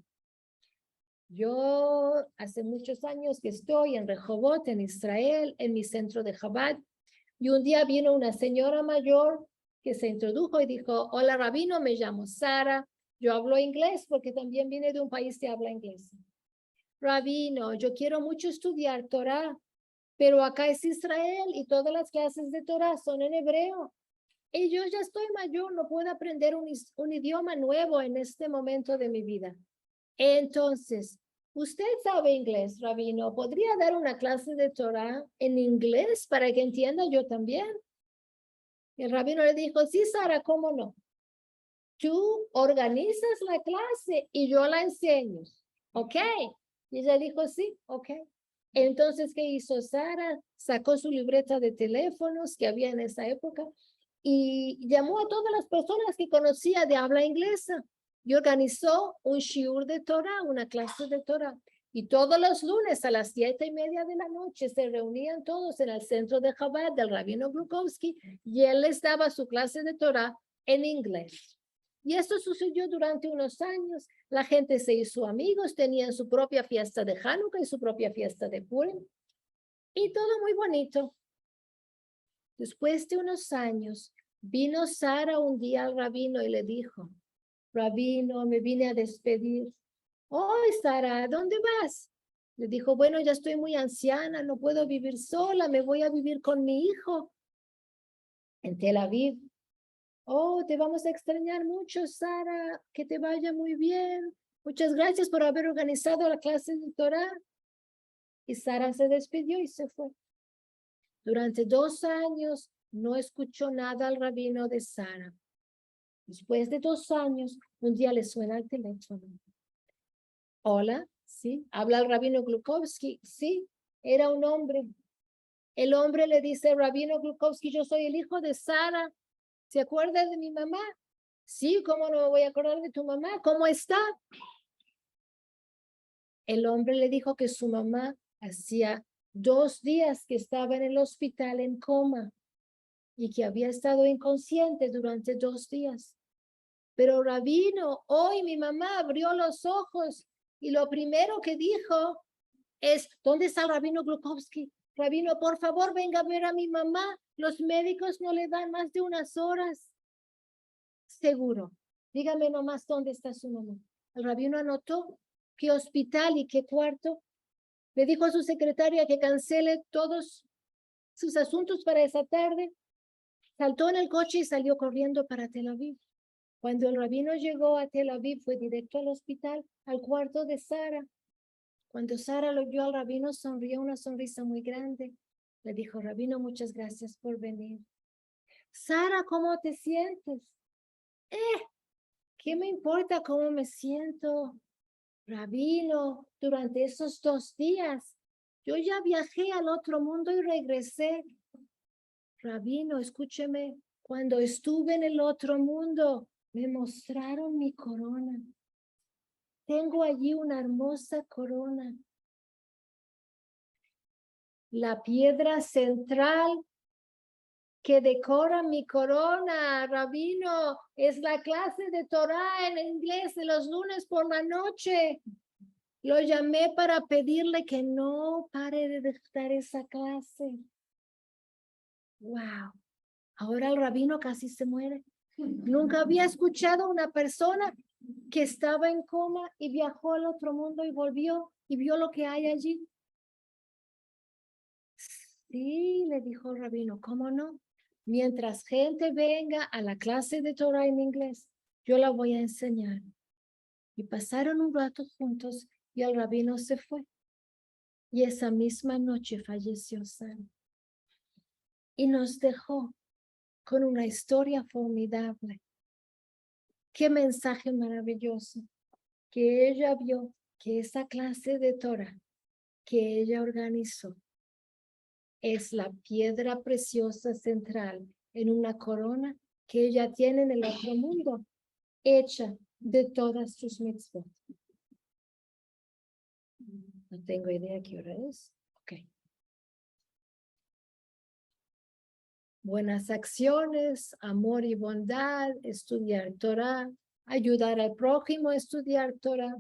yo hace muchos años que estoy en Rehovot, en Israel, en mi centro de Chabad, y un día vino una señora mayor que se introdujo y dijo, hola rabino, me llamo Sara, yo hablo inglés porque también vine de un país que habla inglés. Rabino, yo quiero mucho estudiar Torah, pero acá es Israel y todas las clases de Torah son en hebreo. Y yo ya estoy mayor, no puedo aprender un idioma nuevo en este momento de mi vida. Entonces, usted sabe inglés, rabino, ¿podría dar una clase de Torah en inglés para que entienda yo también? El rabino le dijo, sí, Sara, ¿cómo no? Tú organizas la clase y yo la enseño, ¿ok? Y ella dijo, sí, ok. Entonces, ¿qué hizo Sara? Sacó su libreta de teléfonos que había en esa época y llamó a todas las personas que conocía de habla inglesa y organizó un shiur de Torah, una clase de Torah. Y todos los lunes a las 7:30 de la noche se reunían todos en el centro de Chabad del rabino Grukovsky y él les daba su clase de Torah en inglés. Y esto sucedió durante unos años. La gente se hizo amigos, tenían su propia fiesta de Hanukkah y su propia fiesta de Purim. Y todo muy bonito. Después de unos años, vino Sara un día al rabino y le dijo, rabino, me vine a despedir. Oh, Sara, ¿dónde vas? Le dijo, bueno, ya estoy muy anciana, no puedo vivir sola, me voy a vivir con mi hijo en Tel Aviv. Oh, te vamos a extrañar mucho, Sara, que te vaya muy bien. Muchas gracias por haber organizado la clase de Torah. Y Sara se despidió y se fue. Durante 2 años no escuchó nada al rabino de Sara. Después de 2 años, un día le suena el teléfono. Hola, sí, habla el rabino Glukovsky. Sí, era un hombre. El hombre le dice, rabino Glukovsky, yo soy el hijo de Sara. ¿Se acuerda de mi mamá? Sí, ¿cómo no me voy a acordar de tu mamá? ¿Cómo está? El hombre le dijo que su mamá hacía 2 días que estaba en el hospital en coma y que había estado inconsciente durante 2 días. Pero rabino, hoy mi mamá abrió los ojos y lo primero que dijo es, ¿dónde está el rabino Glukovsky? Rabino, por favor, venga a ver a mi mamá. Los médicos no le dan más de unas horas. Seguro. Dígame nomás dónde está su mamá. El rabino anotó qué hospital y qué cuarto. Le dijo a su secretaria que cancele todos sus asuntos para esa tarde. Saltó en el coche y salió corriendo para Tel Aviv. Cuando el rabino llegó a Tel Aviv, fue directo al hospital, al cuarto de Sara. Cuando Sara lo vio al rabino, sonrió una sonrisa muy grande. Le dijo, rabino, muchas gracias por venir. Sara, ¿cómo te sientes? ¿Qué me importa cómo me siento? Rabino, durante esos 2 días, yo ya viajé al otro mundo y regresé. Rabino, escúcheme, cuando estuve en el otro mundo, me mostraron mi corona. Tengo allí una hermosa corona. La piedra central que decora mi corona, rabino, es la clase de Torah en inglés de los lunes por la noche. Lo llamé para pedirle que no pare de dictar esa clase. Wow. Ahora el rabino casi se muere. Nunca había escuchado a una persona que estaba en coma y viajó al otro mundo y volvió y vio lo que hay allí. Sí, le dijo el rabino, ¿cómo no? Mientras gente venga a la clase de Torah en inglés, yo la voy a enseñar. Y pasaron un rato juntos y el rabino se fue. Y esa misma noche falleció Sara. Y nos dejó con una historia formidable. Qué mensaje maravilloso. Que ella vio que esa clase de Torah que ella organizó es la piedra preciosa central en una corona que ella tiene en el otro mundo, hecha de todas sus mitzvot. No tengo idea qué hora es. Ok. Buenas acciones, amor y bondad, estudiar Torah, ayudar al prójimo a estudiar Torah.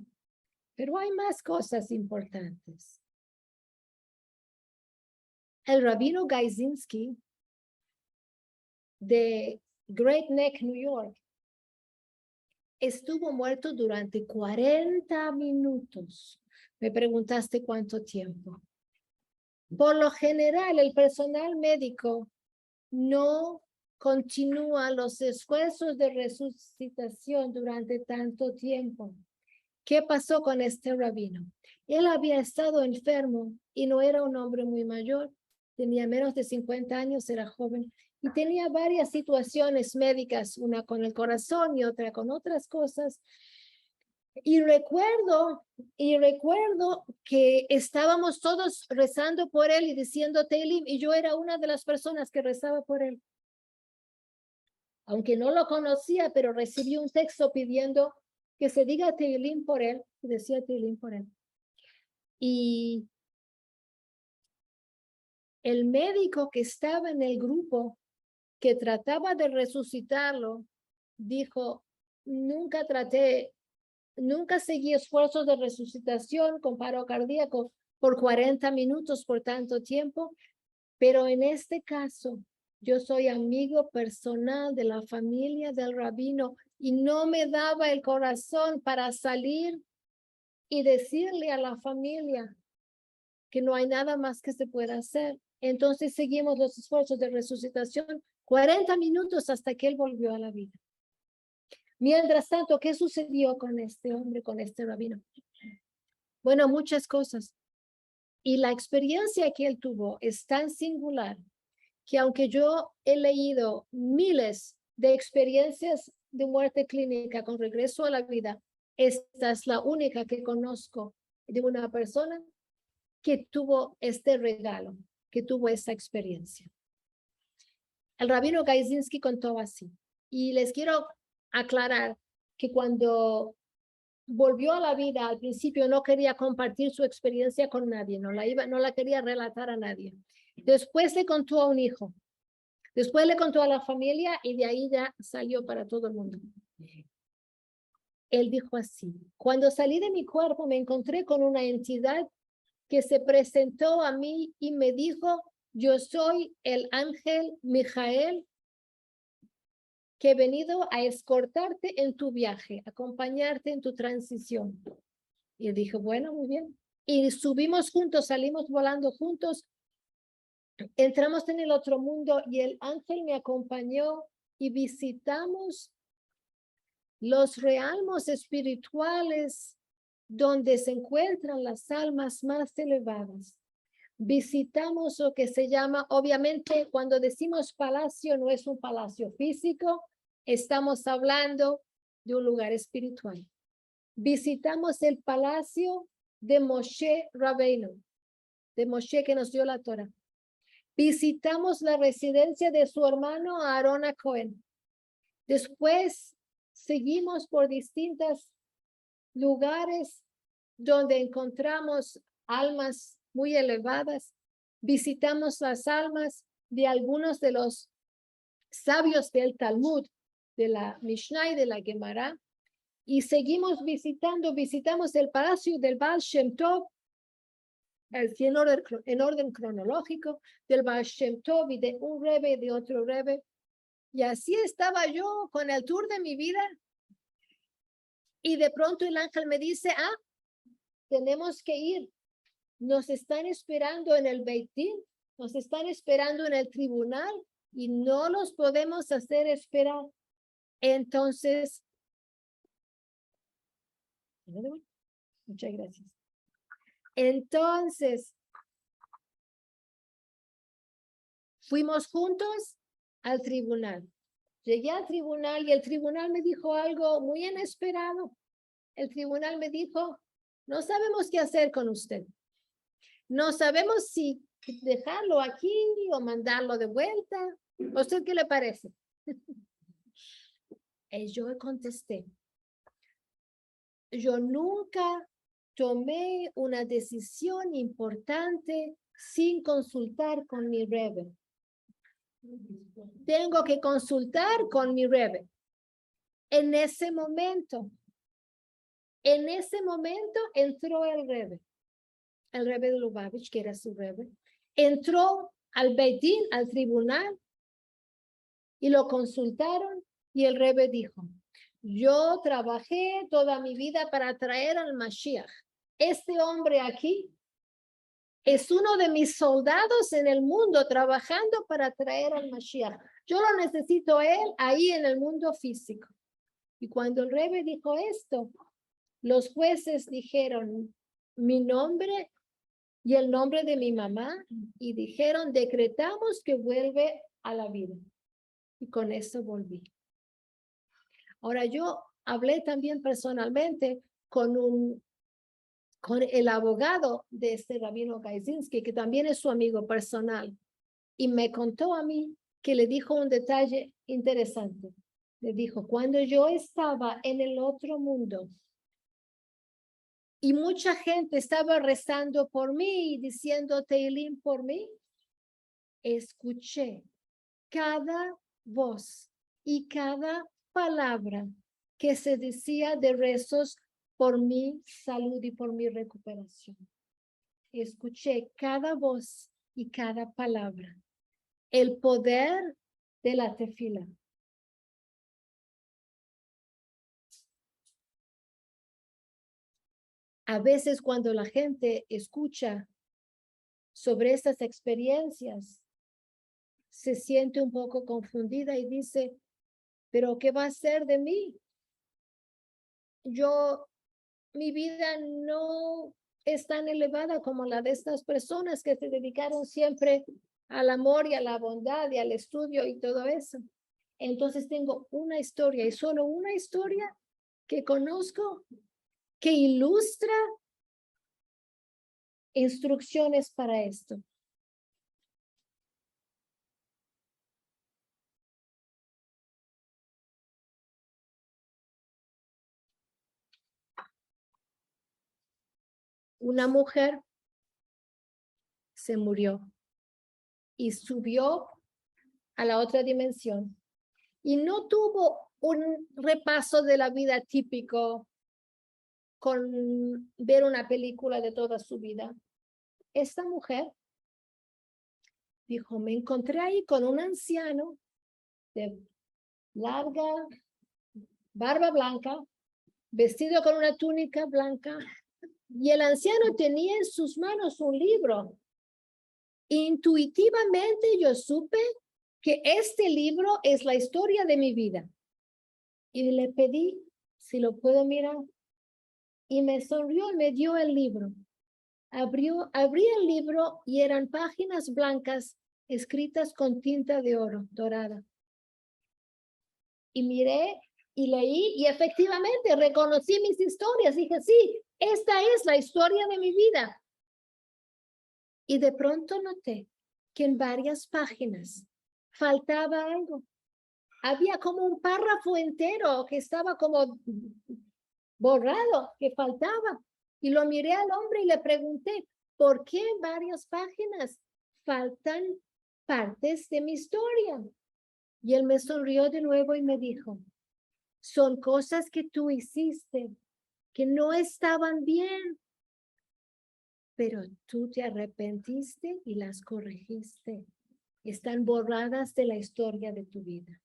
Pero hay más cosas importantes. El rabino Gajzinski de Great Neck, New York, estuvo muerto durante 40 minutos. Me preguntaste cuánto tiempo. Por lo general, el personal médico no continúa los esfuerzos de resucitación durante tanto tiempo. ¿Qué pasó con este rabino? Él había estado enfermo y no era un hombre muy mayor, tenía menos de 50 años, era joven y tenía varias situaciones médicas, una con el corazón y otra con otras cosas. Y recuerdo que estábamos todos rezando por él y diciendo Teilim, y yo era una de las personas que rezaba por él. Aunque no lo conocía, pero recibí un texto pidiendo que se diga Teilim por él, y decía Teilim por él. Y el médico que estaba en el grupo que trataba de resucitarlo, dijo, nunca traté nunca seguí esfuerzos de resucitación con paro cardíaco por 40 minutos por tanto tiempo, pero en este caso yo soy amigo personal de la familia del rabino y no me daba el corazón para salir y decirle a la familia que no hay nada más que se pueda hacer. Entonces seguimos los esfuerzos de resucitación 40 minutos hasta que él volvió a la vida. Mientras tanto, ¿qué sucedió con este hombre, con este rabino? Bueno, muchas cosas. Y la experiencia que él tuvo es tan singular que aunque yo he leído miles de experiencias de muerte clínica con regreso a la vida, esta es la única que conozco de una persona que tuvo este regalo, que tuvo esta experiencia. El rabino Gajzinski contó así. Y les quiero aclarar que cuando volvió a la vida, al principio no quería compartir su experiencia con nadie, no la quería relatar a nadie. Después le contó a un hijo, después le contó a la familia y de ahí ya salió para todo el mundo. Él dijo así: cuando salí de mi cuerpo me encontré con una entidad que se presentó a mí y me dijo: yo soy el ángel Mijael que he venido a escoltarte en tu viaje, acompañarte en tu transición. Y dije, bueno, muy bien. Y subimos juntos, salimos volando juntos, entramos en el otro mundo y el ángel me acompañó y visitamos los realmos espirituales donde se encuentran las almas más elevadas. Visitamos lo que se llama, obviamente, cuando decimos palacio, no es un palacio físico, estamos hablando de un lugar espiritual. Visitamos el palacio de Moshe Rabbeinu, de Moshe que nos dio la Torah. Visitamos la residencia de su hermano Aarón Cohen. Después seguimos por distintos lugares donde encontramos almas muy elevadas. Visitamos las almas de algunos de los sabios del Talmud, de la Mishnah y de la Gemara, y seguimos visitamos el palacio del Baal Shem Tov, en orden cronológico, del Baal Shem Tov y de un rebe y de otro rebe. Y así estaba yo con el tour de mi vida. Y de pronto el ángel me dice, tenemos que ir. Nos están esperando en el Beit Din, nos están esperando en el tribunal y no los podemos hacer esperar. Entonces, muchas gracias. Entonces, fuimos juntos al tribunal. Llegué al tribunal y el tribunal me dijo algo muy inesperado. El tribunal me dijo, no sabemos qué hacer con usted. No sabemos si dejarlo aquí o mandarlo de vuelta. ¿A usted qué le parece? Y yo contesté, yo nunca tomé una decisión importante sin consultar con mi Rebbe. Tengo que consultar con mi Rebbe. En ese momento entró el Rebbe de Lubavitch, que era su Rebbe, entró al Beit Din, al tribunal, y lo consultaron, y el Rebbe dijo, yo trabajé toda mi vida para traer al Mashiach. Este hombre aquí es uno de mis soldados en el mundo trabajando para traer al Mashiach. Yo lo necesito a él ahí en el mundo físico. Y cuando el Rebbe dijo esto, los jueces dijeron mi nombre y el nombre de mi mamá y dijeron, decretamos que vuelve a la vida. Y con eso volví. Ahora yo hablé también personalmente con el abogado de este rabino Gajzinski, que también es su amigo personal, y me contó a mí que le dijo un detalle interesante. Le dijo, cuando yo estaba en el otro mundo y mucha gente estaba rezando por mí y diciendo Teilim por mí, escuché cada voz y cada palabra que se decía de rezos por mi salud y por mi recuperación. Escuché cada voz y cada palabra. El poder de la tefila. A veces cuando la gente escucha sobre estas experiencias, se siente un poco confundida y dice, ¿pero qué va a ser de mí? Mi vida no es tan elevada como la de estas personas que se dedicaron siempre al amor y a la bondad y al estudio y todo eso. Entonces tengo una historia y solo una historia que conozco que ilustra instrucciones para esto. Una mujer se murió y subió a la otra dimensión y no tuvo un repaso de la vida típico con ver una película de toda su vida. Esta mujer dijo, me encontré ahí con un anciano de larga barba blanca, vestido con una túnica blanca, y el anciano tenía en sus manos un libro. Intuitivamente yo supe que este libro es la historia de mi vida. Y le pedí si lo puedo mirar. Y me sonrió y me dio el libro. Abrí el libro y eran páginas blancas escritas con tinta de oro dorada. Y miré y leí y efectivamente reconocí mis historias. Dije, sí, esta es la historia de mi vida. Y de pronto noté que en varias páginas faltaba algo. Había como un párrafo entero que estaba como borrado, que faltaba. Y lo miré al hombre y le pregunté, ¿por qué en varias páginas faltan partes de mi historia? Y él me sonrió de nuevo y me dijo, son cosas que tú hiciste, que no estaban bien, pero tú te arrepentiste y las corregiste. Están borradas de la historia de tu vida.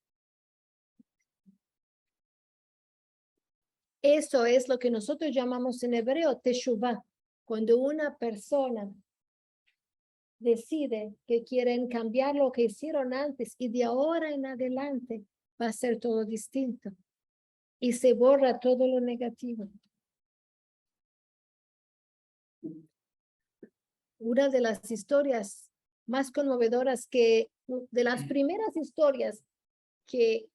Eso es lo que nosotros llamamos en hebreo teshuvah. Cuando una persona decide que quieren cambiar lo que hicieron antes y de ahora en adelante va a ser todo distinto. Y se borra todo lo negativo. Una de las historias más conmovedoras de las primeras historias que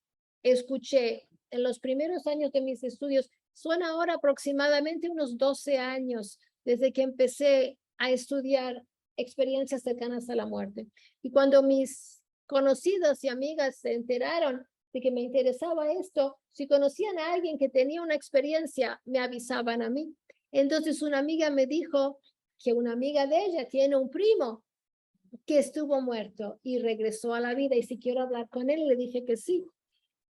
escuché en los primeros años de mis estudios, son ahora aproximadamente unos 12 años desde que empecé a estudiar experiencias cercanas a la muerte. Y cuando mis conocidos y amigas se enteraron de que me interesaba esto, si conocían a alguien que tenía una experiencia, me avisaban a mí. Entonces una amiga me dijo que una amiga de ella tiene un primo que estuvo muerto y regresó a la vida y si quiero hablar con él, le dije que sí.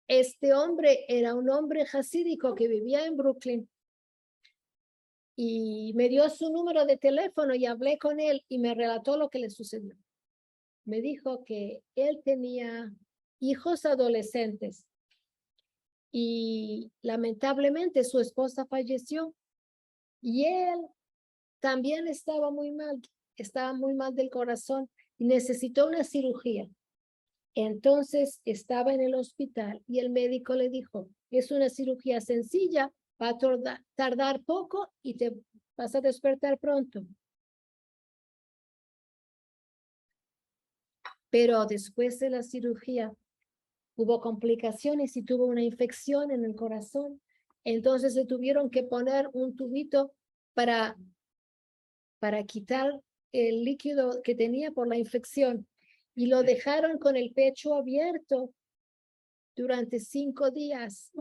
Este hombre era un hombre jasídico que vivía en Brooklyn y me dio su número de teléfono y hablé con él y me relató lo que le sucedió. Me dijo que él tenía hijos adolescentes y lamentablemente su esposa falleció y él también estaba muy mal del corazón y necesitó una cirugía. Entonces estaba en el hospital y el médico le dijo, es una cirugía sencilla, va a tardar poco y te vas a despertar pronto. Pero después de la cirugía hubo complicaciones y tuvo una infección en el corazón. Entonces le tuvieron que poner un tubito para quitar el líquido que tenía por la infección. Y lo dejaron con el pecho abierto durante 5 días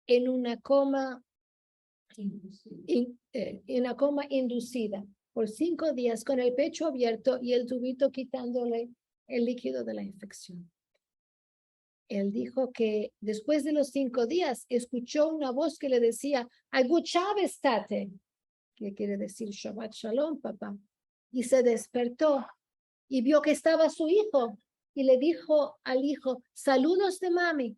en una coma, inducida, por 5 días con el pecho abierto y el tubito quitándole el líquido de la infección. él dijo que después de los 5 días escuchó una voz que le decía, Aguchavestate, que quiere decir Shabbat Shalom, papá. Y se despertó y vio que estaba su hijo y le dijo al hijo, saludos de mami.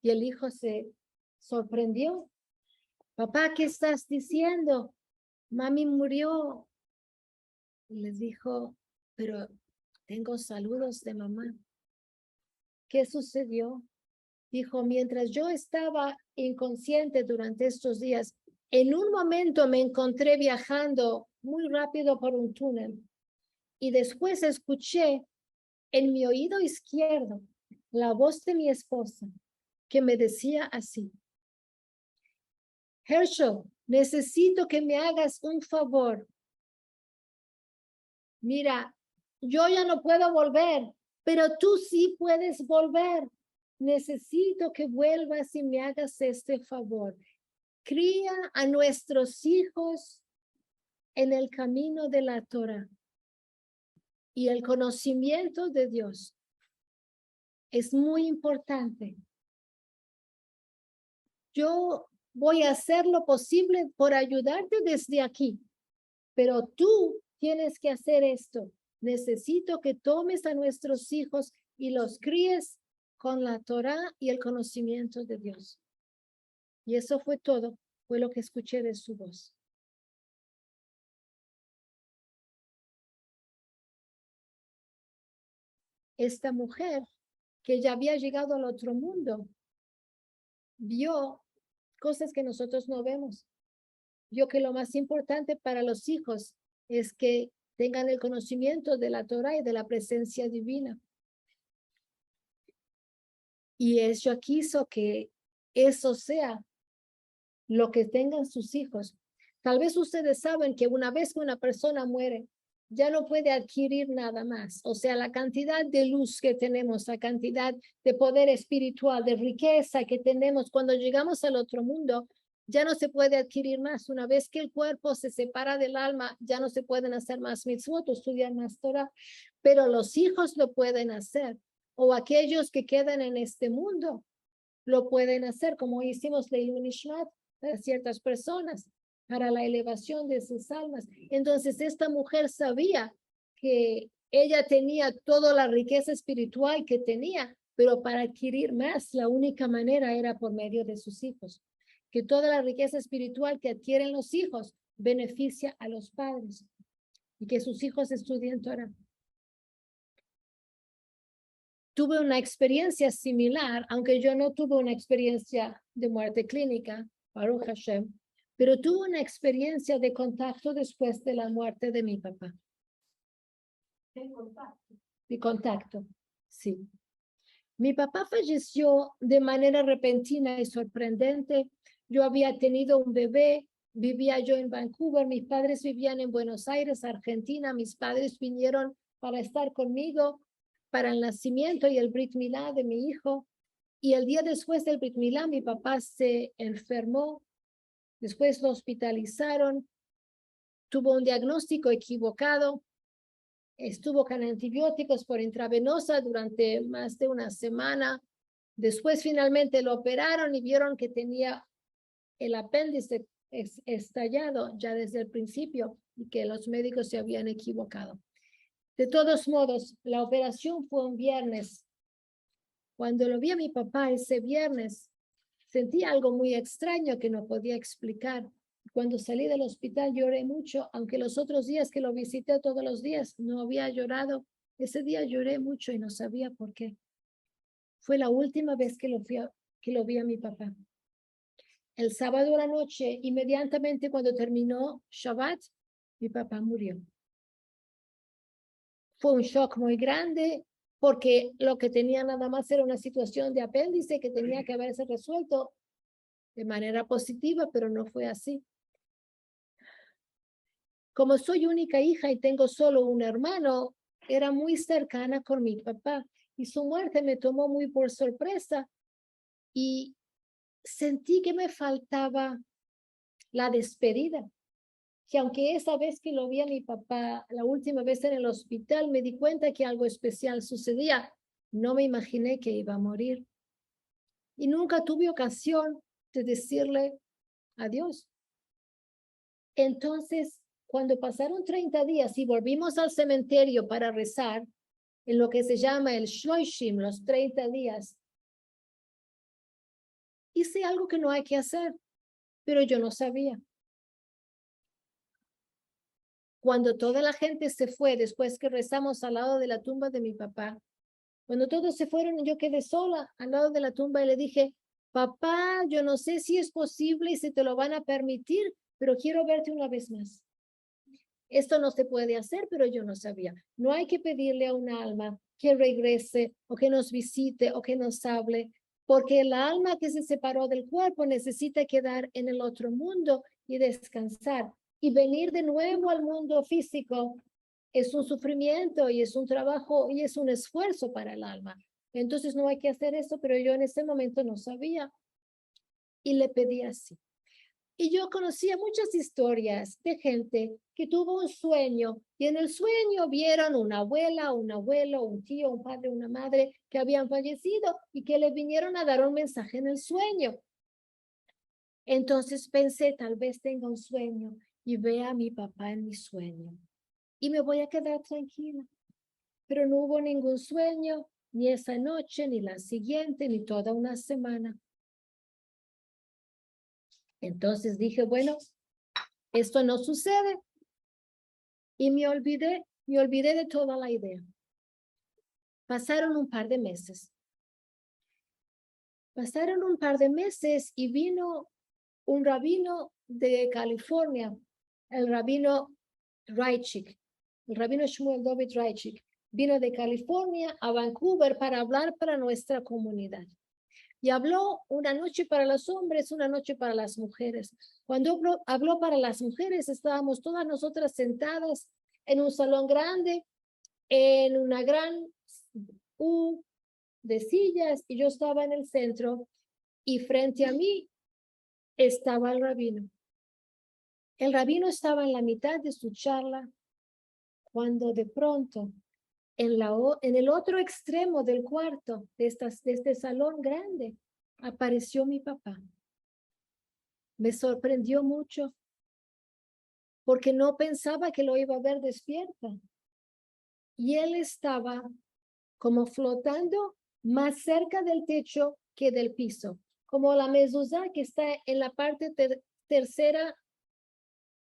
Y el hijo se sorprendió. Papá, ¿qué estás diciendo? Mami murió. Y les dijo, pero tengo saludos de mamá. ¿Qué sucedió? Dijo, mientras yo estaba inconsciente durante estos días, en un momento me encontré viajando muy rápido por un túnel y después escuché en mi oído izquierdo la voz de mi esposa que me decía así, Herschel, necesito que me hagas un favor. Mira, yo ya no puedo volver, pero tú sí puedes volver. Necesito que vuelvas y me hagas este favor. Cría a nuestros hijos en el camino de la Torah y el conocimiento de Dios. Es muy importante. Yo voy a hacer lo posible por ayudarte desde aquí, pero tú tienes que hacer esto. Necesito que tomes a nuestros hijos y los críes con la Torah y el conocimiento de Dios. Y eso fue todo, fue lo que escuché de su voz. Esta mujer que ya había llegado al otro mundo, vio cosas que nosotros no vemos. Vio que lo más importante para los hijos es que tengan el conocimiento de la Torah y de la presencia divina. Y ella quiso que eso sea lo que tengan sus hijos. Tal vez ustedes saben que una vez que una persona muere, ya no puede adquirir nada más. O sea, la cantidad de luz que tenemos, la cantidad de poder espiritual, de riqueza que tenemos cuando llegamos al otro mundo, ya no se puede adquirir más. Una vez que el cuerpo se separa del alma, ya no se pueden hacer más mitzvot, estudiar más Torah, pero los hijos lo pueden hacer. O aquellos que quedan en este mundo lo pueden hacer, como hicimos Leilui Nishmat para ciertas personas, para la elevación de sus almas. Entonces esta mujer sabía que ella tenía toda la riqueza espiritual que tenía, pero para adquirir más, la única manera era por medio de sus hijos. Que toda la riqueza espiritual que adquieren los hijos beneficia a los padres y que sus hijos estudien Torah. Tuve una experiencia similar, aunque yo no tuve una experiencia de muerte clínica, Baruch Hashem, pero tuve una experiencia de contacto después de la muerte de mi papá. De contacto, sí. Mi papá falleció de manera repentina y sorprendente. Yo había tenido un bebé, vivía yo en Vancouver, mis padres vivían en Buenos Aires, Argentina. Mis padres vinieron para estar conmigo para el nacimiento y el Brit Milá de mi hijo. Y el día después del Brit Milá, mi papá se enfermó. Después lo hospitalizaron. Tuvo un diagnóstico equivocado. Estuvo con antibióticos por intravenosa durante más de una semana. Después finalmente lo operaron y vieron que tenía el apéndice estallado ya desde el principio y que los médicos se habían equivocado. De todos modos, la operación fue un viernes. Cuando lo vi a mi papá ese viernes, sentí algo muy extraño que no podía explicar. Cuando salí del hospital lloré mucho, aunque los otros días que lo visité todos los días no había llorado. Ese día lloré mucho y no sabía por qué. Fue la última vez que lo vi a mi papá. El sábado a la noche, inmediatamente cuando terminó Shabbat, mi papá murió. Fue un shock muy grande porque lo que tenía nada más era una situación de apéndice que tenía que haberse resuelto de manera positiva, pero no fue así. Como soy única hija y tengo solo un hermano, era muy cercana con mi papá y su muerte me tomó muy por sorpresa y sentí que me faltaba la despedida. Que aunque esa vez que lo vi a mi papá, la última vez en el hospital, me di cuenta que algo especial sucedía, No me imaginé que iba a morir. Y nunca tuve ocasión de decirle adiós. Entonces, cuando pasaron 30 días y volvimos al cementerio para rezar, en lo que se llama el Shloshim, los 30 días, hice algo que no hay que hacer, pero yo no sabía. Cuando toda la gente se fue, después que rezamos al lado de la tumba de mi papá, cuando todos se fueron, yo quedé sola al lado de la tumba y le dije, papá, yo no sé si es posible y si te lo van a permitir, pero quiero verte una vez más. Esto no se puede hacer, pero yo no sabía. No hay que pedirle a un alma que regrese o que nos visite o que nos hable, porque el alma que se separó del cuerpo necesita quedar en el otro mundo y descansar. Y venir de nuevo al mundo físico es un sufrimiento y es un trabajo y es un esfuerzo para el alma. Entonces no hay que hacer eso, pero yo en ese momento no sabía y le pedí así. Y yo conocía muchas historias de gente que tuvo un sueño y en el sueño vieron una abuela, un abuelo, un tío, un padre, una madre que habían fallecido y que le vinieron a dar un mensaje en el sueño. Entonces pensé, tal vez tenga un sueño y vea a mi papá en mi sueño y me voy a quedar tranquila. Pero no hubo ningún sueño, ni esa noche, ni la siguiente, ni toda una semana. Entonces dije, bueno, esto no sucede. Y me olvidé de toda la idea. Pasaron un par de meses. Y vino un rabino de California, el rabino Reichik, el rabino Shmuel David Reichik, vino de California a Vancouver para hablar para nuestra comunidad. Y habló una noche para los hombres, una noche para las mujeres. Cuando habló para las mujeres, estábamos todas nosotras sentadas en un salón grande, en una gran U de sillas, y yo estaba en el centro, y frente a mí estaba el rabino. El rabino estaba en la mitad de su charla, cuando de pronto, en el otro extremo del cuarto, de este salón grande, apareció mi papá. Me sorprendió mucho, porque no pensaba que lo iba a ver despierta. Y él estaba como flotando más cerca del techo que del piso, como la mezuzá que está en la parte tercera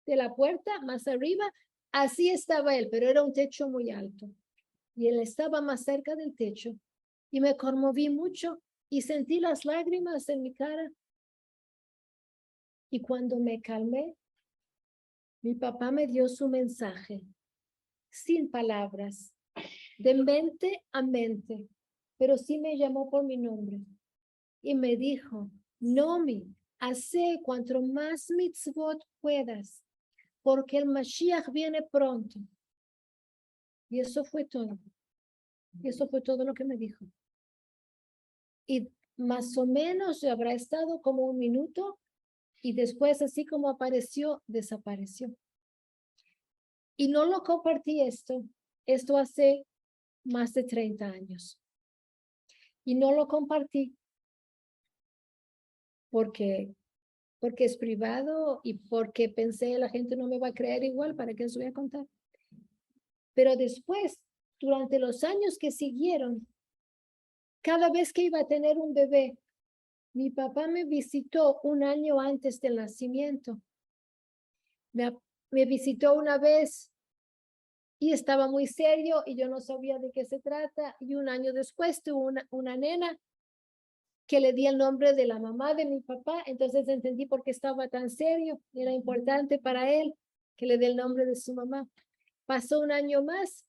de la puerta, más arriba. Así estaba él, pero era un techo muy alto. Y él estaba más cerca del techo. Y me conmoví mucho y sentí las lágrimas en mi cara. Y cuando me calmé, mi papá me dio su mensaje, sin palabras, de mente a mente, pero sí me llamó por mi nombre y me dijo, Nomi, hace cuanto más mitzvot puedas, porque el Mashiach viene pronto. Y eso fue todo. Y eso fue todo lo que me dijo. Y más o menos habrá estado como un minuto y después, así como apareció, desapareció. Y no lo compartí esto hace más de 30 años. Y no lo compartí porque es privado y porque pensé la gente no me va a creer igual, ¿para qué os voy a contar? Pero después, durante los años que siguieron, cada vez que iba a tener un bebé, mi papá me visitó un año antes del nacimiento. Me visitó una vez y estaba muy serio y yo no sabía de qué se trata. Y un año después tuvo una nena que le di el nombre de la mamá de mi papá. Entonces entendí por qué estaba tan serio. Era importante para él que le dé el nombre de su mamá. Pasó un año más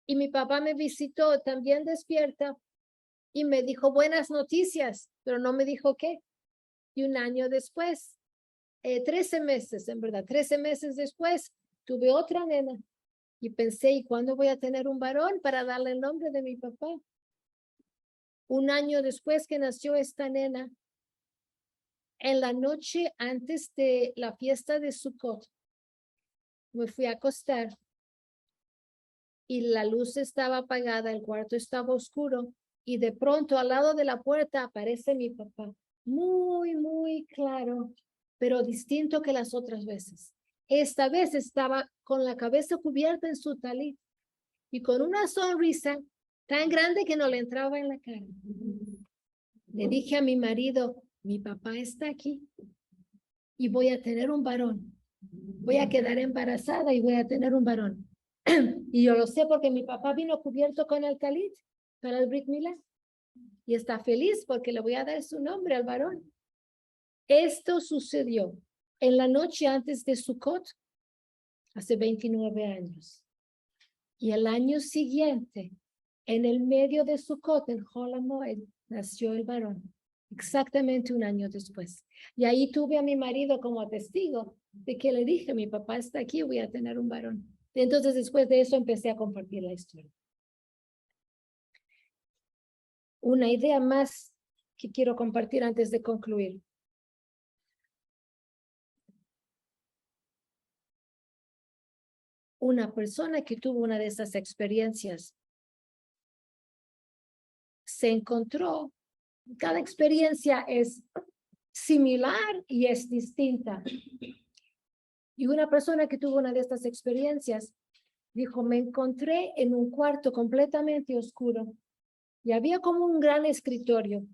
y mi papá me visitó también despierta y me dijo buenas noticias, pero no me dijo qué. Y un año después, 13 meses, en verdad, 13 meses después, tuve otra nena. Y pensé, ¿y cuándo voy a tener un varón para darle el nombre de mi papá? Un año después que nació esta nena, en la noche antes de la fiesta de Sukkot, me fui a acostar y la luz estaba apagada, el cuarto estaba oscuro Y de pronto al lado de la puerta aparece mi papá, muy claro, pero distinto que las otras veces. Esta vez estaba con la cabeza cubierta en su talit y con una sonrisa tan grande que no le entraba en la cara. Le dije a mi marido, mi papá está aquí y voy a tener un varón. Voy a quedar embarazada y voy a tener un varón. Y yo lo sé porque mi papá vino cubierto con el talit para el Brit Milá. Y está feliz porque le voy a dar su nombre al varón. Esto sucedió en la noche antes de Sukkot, hace 29 años. Y el año siguiente, en el medio de Sukkot, en Hol HaMoed, nació el varón. Exactamente un año después. Y ahí tuve a mi marido como testigo de que le dije, mi papá está aquí, voy a tener un varón. Y entonces después de eso empecé a compartir la historia. Una idea más que quiero compartir antes de concluir. Una persona que tuvo una de esas experiencias se encontró, cada experiencia es similar y es distinta. Y una persona que tuvo una de estas experiencias dijo, me encontré en un cuarto completamente oscuro y había como un gran escritorio.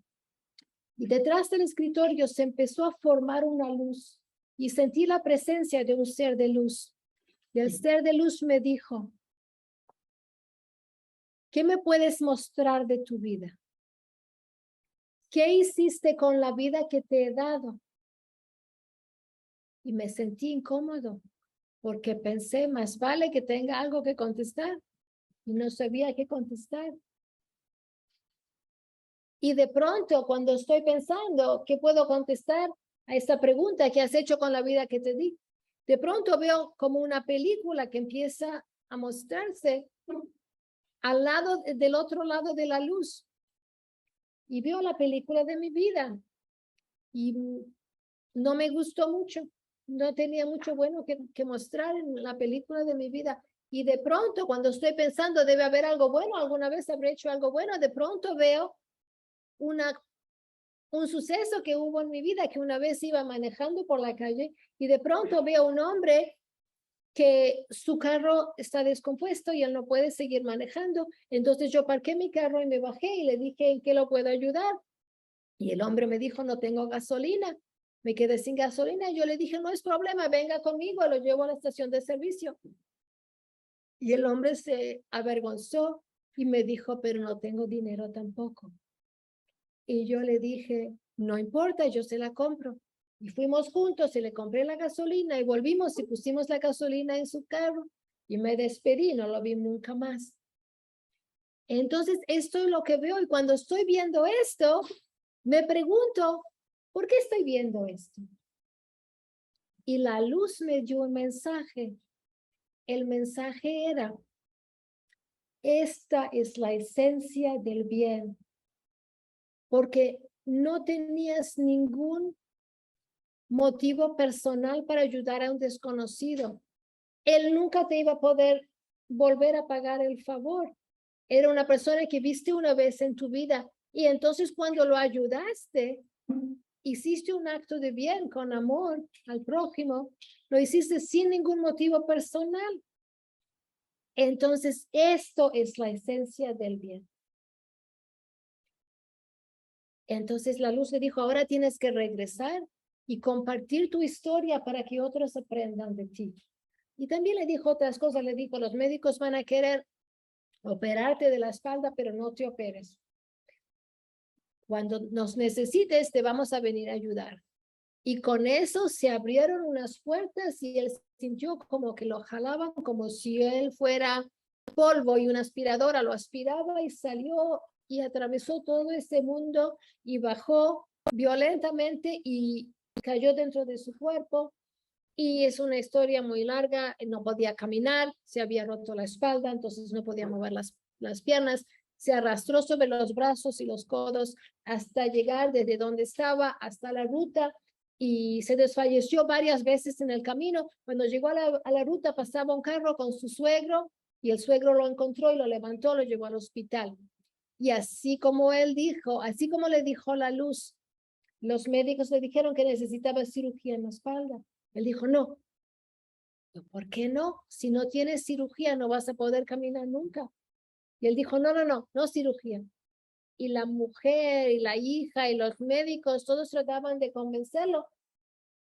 Y detrás del escritorio se empezó a formar una luz y sentí la presencia de un ser de luz. Y el ser de luz me dijo, ¿qué me puedes mostrar de tu vida? ¿Qué hiciste con la vida que te he dado? Y me sentí incómodo porque pensé, más vale que tenga algo que contestar. Y no sabía qué contestar. Y de pronto, cuando estoy pensando qué puedo contestar a esta pregunta que has hecho con la vida que te di, de pronto veo como una película que empieza a mostrarse al lado, del otro lado de la luz. Y veo la película de mi vida. Y no me gustó mucho. No tenía mucho bueno que mostrar en la película de mi vida. Y de pronto, cuando estoy pensando, debe haber algo bueno, alguna vez habré hecho algo bueno, de pronto veo un suceso que hubo en mi vida, que una vez iba manejando por la calle y de pronto veo un hombre que su carro está descompuesto y él no puede seguir manejando. Entonces yo parqué mi carro y me bajé y le dije, ¿en qué lo puedo ayudar? Y el hombre me dijo, no tengo gasolina. Me quedé sin gasolina. Yo le dije, no es problema, venga conmigo, lo llevo a la estación de servicio. Y el hombre se avergonzó y me dijo, pero no tengo dinero tampoco. Y yo le dije, no importa, yo se la compro. Y fuimos juntos y le compré la gasolina y volvimos y pusimos la gasolina en su carro y me despedí, no lo vi nunca más. Entonces, esto es lo que veo y cuando estoy viendo esto, me pregunto, ¿por qué estoy viendo esto? Y la luz me dio un mensaje. El mensaje era, esta es la esencia del bien, porque no tenías ningún motivo personal para ayudar a un desconocido. Él nunca te iba a poder volver a pagar el favor. Era una persona que viste una vez en tu vida y entonces cuando lo ayudaste, hiciste un acto de bien con amor al prójimo, lo hiciste sin ningún motivo personal. Entonces, esto es la esencia del bien. Entonces la luz le dijo, ahora tienes que regresar y compartir tu historia para que otros aprendan de ti. Y también le dijo otras cosas, le dijo, los médicos van a querer operarte de la espalda, pero no te operes. Cuando nos necesites, te vamos a venir a ayudar. Y con eso se abrieron unas puertas y él sintió como que lo jalaban, como si él fuera polvo y una aspiradora lo aspiraba y salió y atravesó todo ese mundo y bajó violentamente y cayó dentro de su cuerpo. Y es una historia muy larga, no podía caminar, se había roto la espalda, entonces no podía mover las piernas, se arrastró sobre los brazos y los codos hasta llegar desde donde estaba hasta la ruta y se desfalleció varias veces en el camino. Cuando llegó a la ruta pasaba un carro con su suegro y el suegro lo encontró y lo levantó, lo llevó al hospital. Y así como él dijo, así como le dijo la luz, los médicos le dijeron que necesitaba cirugía en la espalda. Él dijo, no. ¿Por qué no? Si no tienes cirugía no vas a poder caminar nunca. Y él dijo, no cirugía. Y la mujer y la hija y los médicos, todos trataban de convencerlo,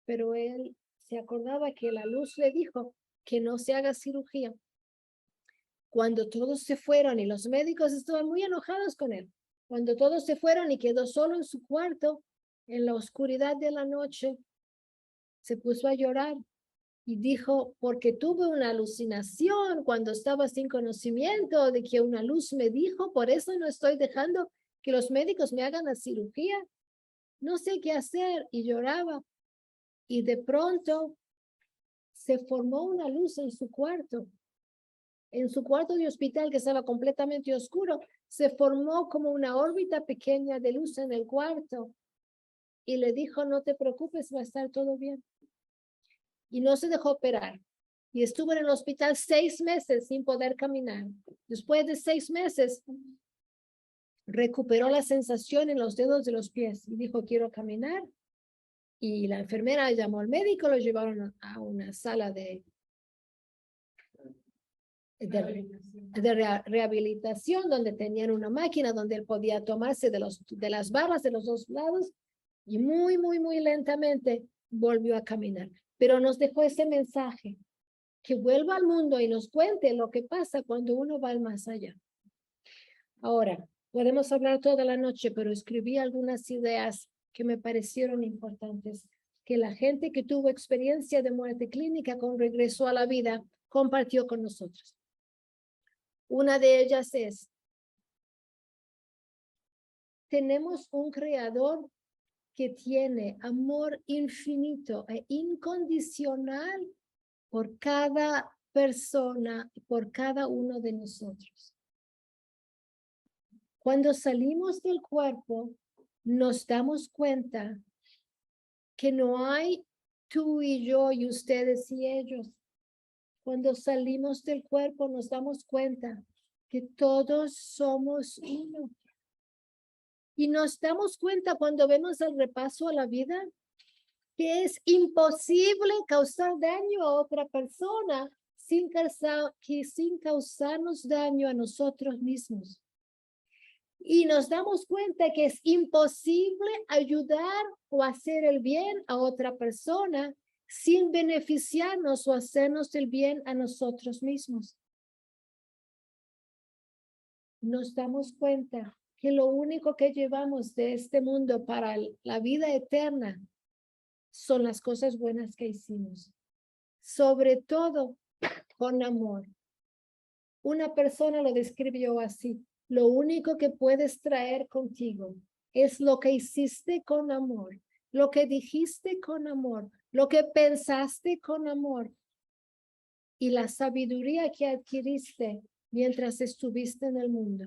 pero él se acordaba que la luz le dijo que no se haga cirugía. Cuando todos se fueron y los médicos estaban muy enojados con él, cuando todos se fueron y quedó solo en su cuarto, en la oscuridad de la noche, se puso a llorar y dijo, porque tuve una alucinación cuando estaba sin conocimiento de que una luz me dijo, por eso no estoy dejando que los médicos me hagan la cirugía. No sé qué hacer, y lloraba. Y de pronto se formó una luz en su cuarto de hospital que estaba completamente oscuro. Se formó como una órbita pequeña de luz en el cuarto y le dijo, no te preocupes, va a estar todo bien. Y no se dejó operar. Y estuvo en el hospital 6 meses sin poder caminar. Después de 6 meses, recuperó la sensación en los dedos de los pies y dijo, quiero caminar. Y la enfermera llamó al médico, lo llevaron a una sala de rehabilitación donde tenían una máquina donde él podía tomarse de las barras de los 2 lados y muy lentamente volvió a caminar. Pero nos dejó ese mensaje, que vuelva al mundo y nos cuente lo que pasa cuando uno va al más allá. Ahora, podemos hablar toda la noche, pero escribí algunas ideas que me parecieron importantes, que la gente que tuvo experiencia de muerte clínica con regreso a la vida compartió con nosotros. Una de ellas es, tenemos un creador que tiene amor infinito e incondicional por cada persona, por cada uno de nosotros. Cuando salimos del cuerpo, nos damos cuenta que no hay tú y yo y ustedes y ellos. Cuando salimos del cuerpo, nos damos cuenta que todos somos uno. Y nos damos cuenta cuando vemos el repaso a la vida que es imposible causar daño a otra persona sin causarnos daño a nosotros mismos. Y nos damos cuenta que es imposible ayudar o hacer el bien a otra persona sin beneficiarnos o hacernos el bien a nosotros mismos. Nos damos cuenta que lo único que llevamos de este mundo para la vida eterna son las cosas buenas que hicimos, sobre todo con amor. Una persona lo describió así: lo único que puedes traer contigo es lo que hiciste con amor, lo que dijiste con amor, lo que pensaste con amor y la sabiduría que adquiriste mientras estuviste en el mundo.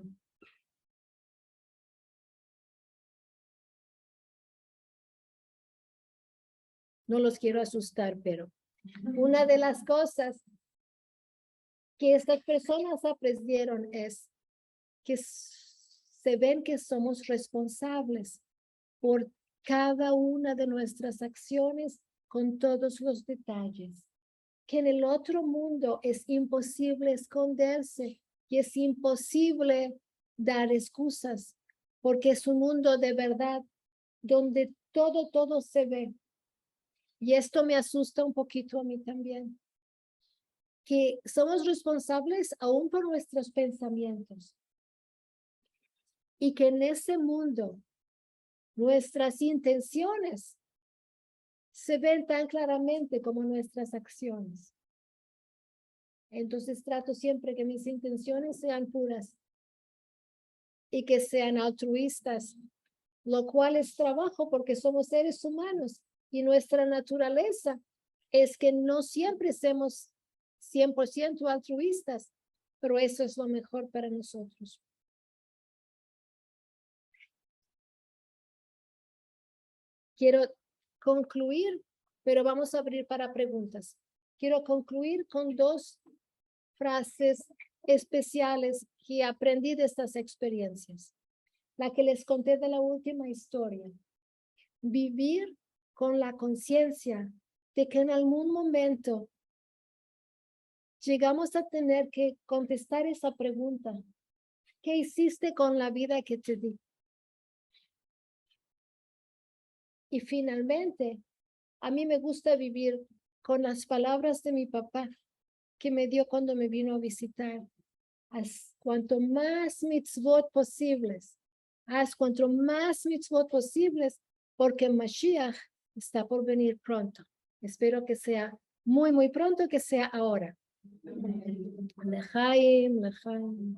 No los quiero asustar, pero una de las cosas que estas personas aprendieron es que se ven que somos responsables por cada una de nuestras acciones con todos los detalles. Que en el otro mundo es imposible esconderse y es imposible dar excusas, porque es un mundo de verdad donde todo se ve. Y esto me asusta un poquito a mí también, que somos responsables aún por nuestros pensamientos y que en ese mundo nuestras intenciones se ven tan claramente como nuestras acciones. Entonces trato siempre que mis intenciones sean puras y que sean altruistas, lo cual es trabajo porque somos seres humanos y nuestra naturaleza es que no siempre somos 100% altruistas, pero eso es lo mejor para nosotros. Quiero concluir, pero vamos a abrir para preguntas. Quiero concluir con 2 frases especiales que aprendí de estas experiencias. La que les conté de la última historia. Vivir con la conciencia de que en algún momento llegamos a tener que contestar esa pregunta. ¿Qué hiciste con la vida que te di? Y finalmente, a mí me gusta vivir con las palabras de mi papá que me dio cuando me vino a visitar. Haz cuanto más mitzvot posibles. Haz cuanto más mitzvot posibles, porque Mashiach está por venir pronto. Espero que sea muy, muy pronto, que sea ahora. Lejaim, lejaim.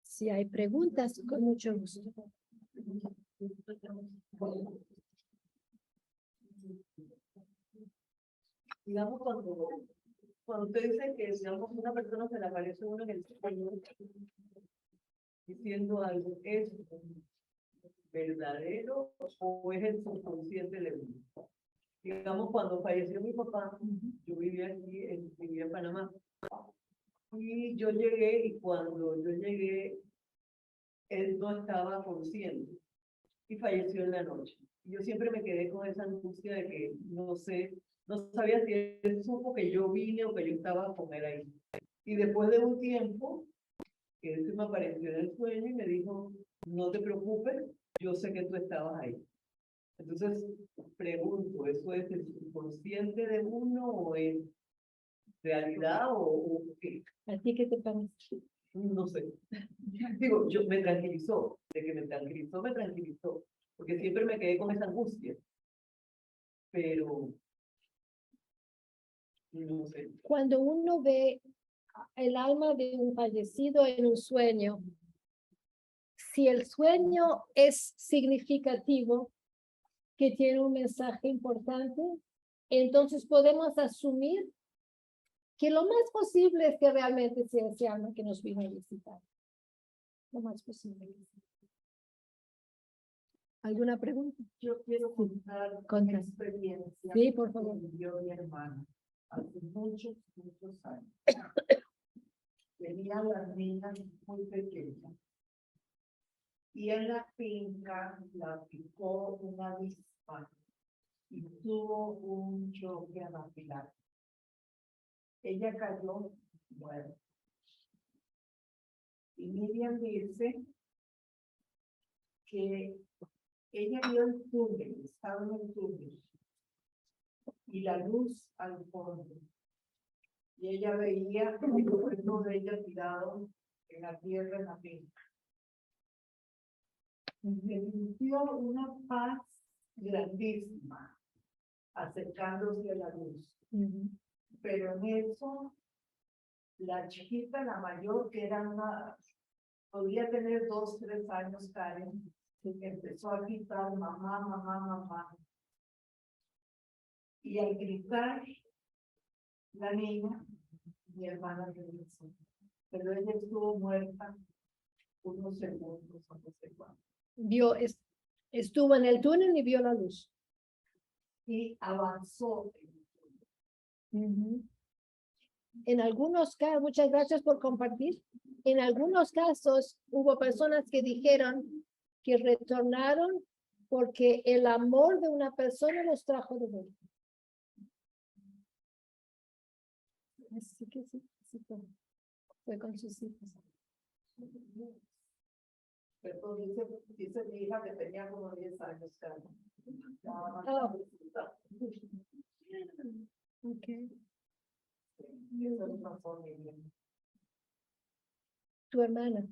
Si hay preguntas, con mucho gusto. Digamos, cuando usted dice que, digamos, una persona se le aparece uno en el sueño diciendo algo, ¿es verdadero o es el subconsciente de uno? Digamos, cuando falleció mi papá, yo vivía aquí, vivía en Panamá. Y yo llegué, y cuando yo llegué, él no estaba consciente y falleció en la noche. Y yo siempre me quedé con esa angustia de que no sabía si él supo que yo vine o que yo estaba con él ahí. Y después de un tiempo, él se me apareció en el sueño y me dijo, no te preocupes, yo sé que tú estabas ahí. Entonces, pregunto, ¿eso es el subconsciente de uno o es realidad o qué? ¿A ti qué te parece? No sé. Digo, me tranquilizó, de que me tranquilizó, porque siempre me quedé con esa angustia. Pero, no sé. Cuando uno ve el alma de un fallecido en un sueño, si el sueño es significativo, que tiene un mensaje importante, entonces podemos asumir que lo más posible es que realmente sea ese alma que nos vino a visitar. Lo más posible. ¿Alguna pregunta? Yo quiero contar Conta. una experiencia Sí, por favor. que vivió mi hermana hace muchos, muchos años. Tenía las niñas muy pequeñas. Y en la finca la picó una avispa y tuvo un choque anafiláctico. Ella cayó muerta. Y Miriam dice que ella vio el túnel, estaba en el túnel, y la luz al fondo. Y ella veía el cuerpo de ella tirado en la tierra, en la finca. Me sintió una paz grandísima, acercándose a la luz. Pero en eso, la chiquita, la mayor, que era podía tener 2, 3 años, Karen, empezó a gritar, mamá, mamá, mamá. Y al gritar, la niña, mi hermana regresó. Pero ella estuvo muerta unos segundos, no sé cuánto. Estuvo en el túnel y vio la luz. Y avanzó. En algunos casos, muchas gracias por compartir. En algunos casos hubo personas que dijeron que retornaron porque el amor de una persona los trajo de vuelta. Así que sí, fue con sus hijos. Pero dice mi hija que tenía como 10 años, Karen. Oh. Okay. Tu hermana.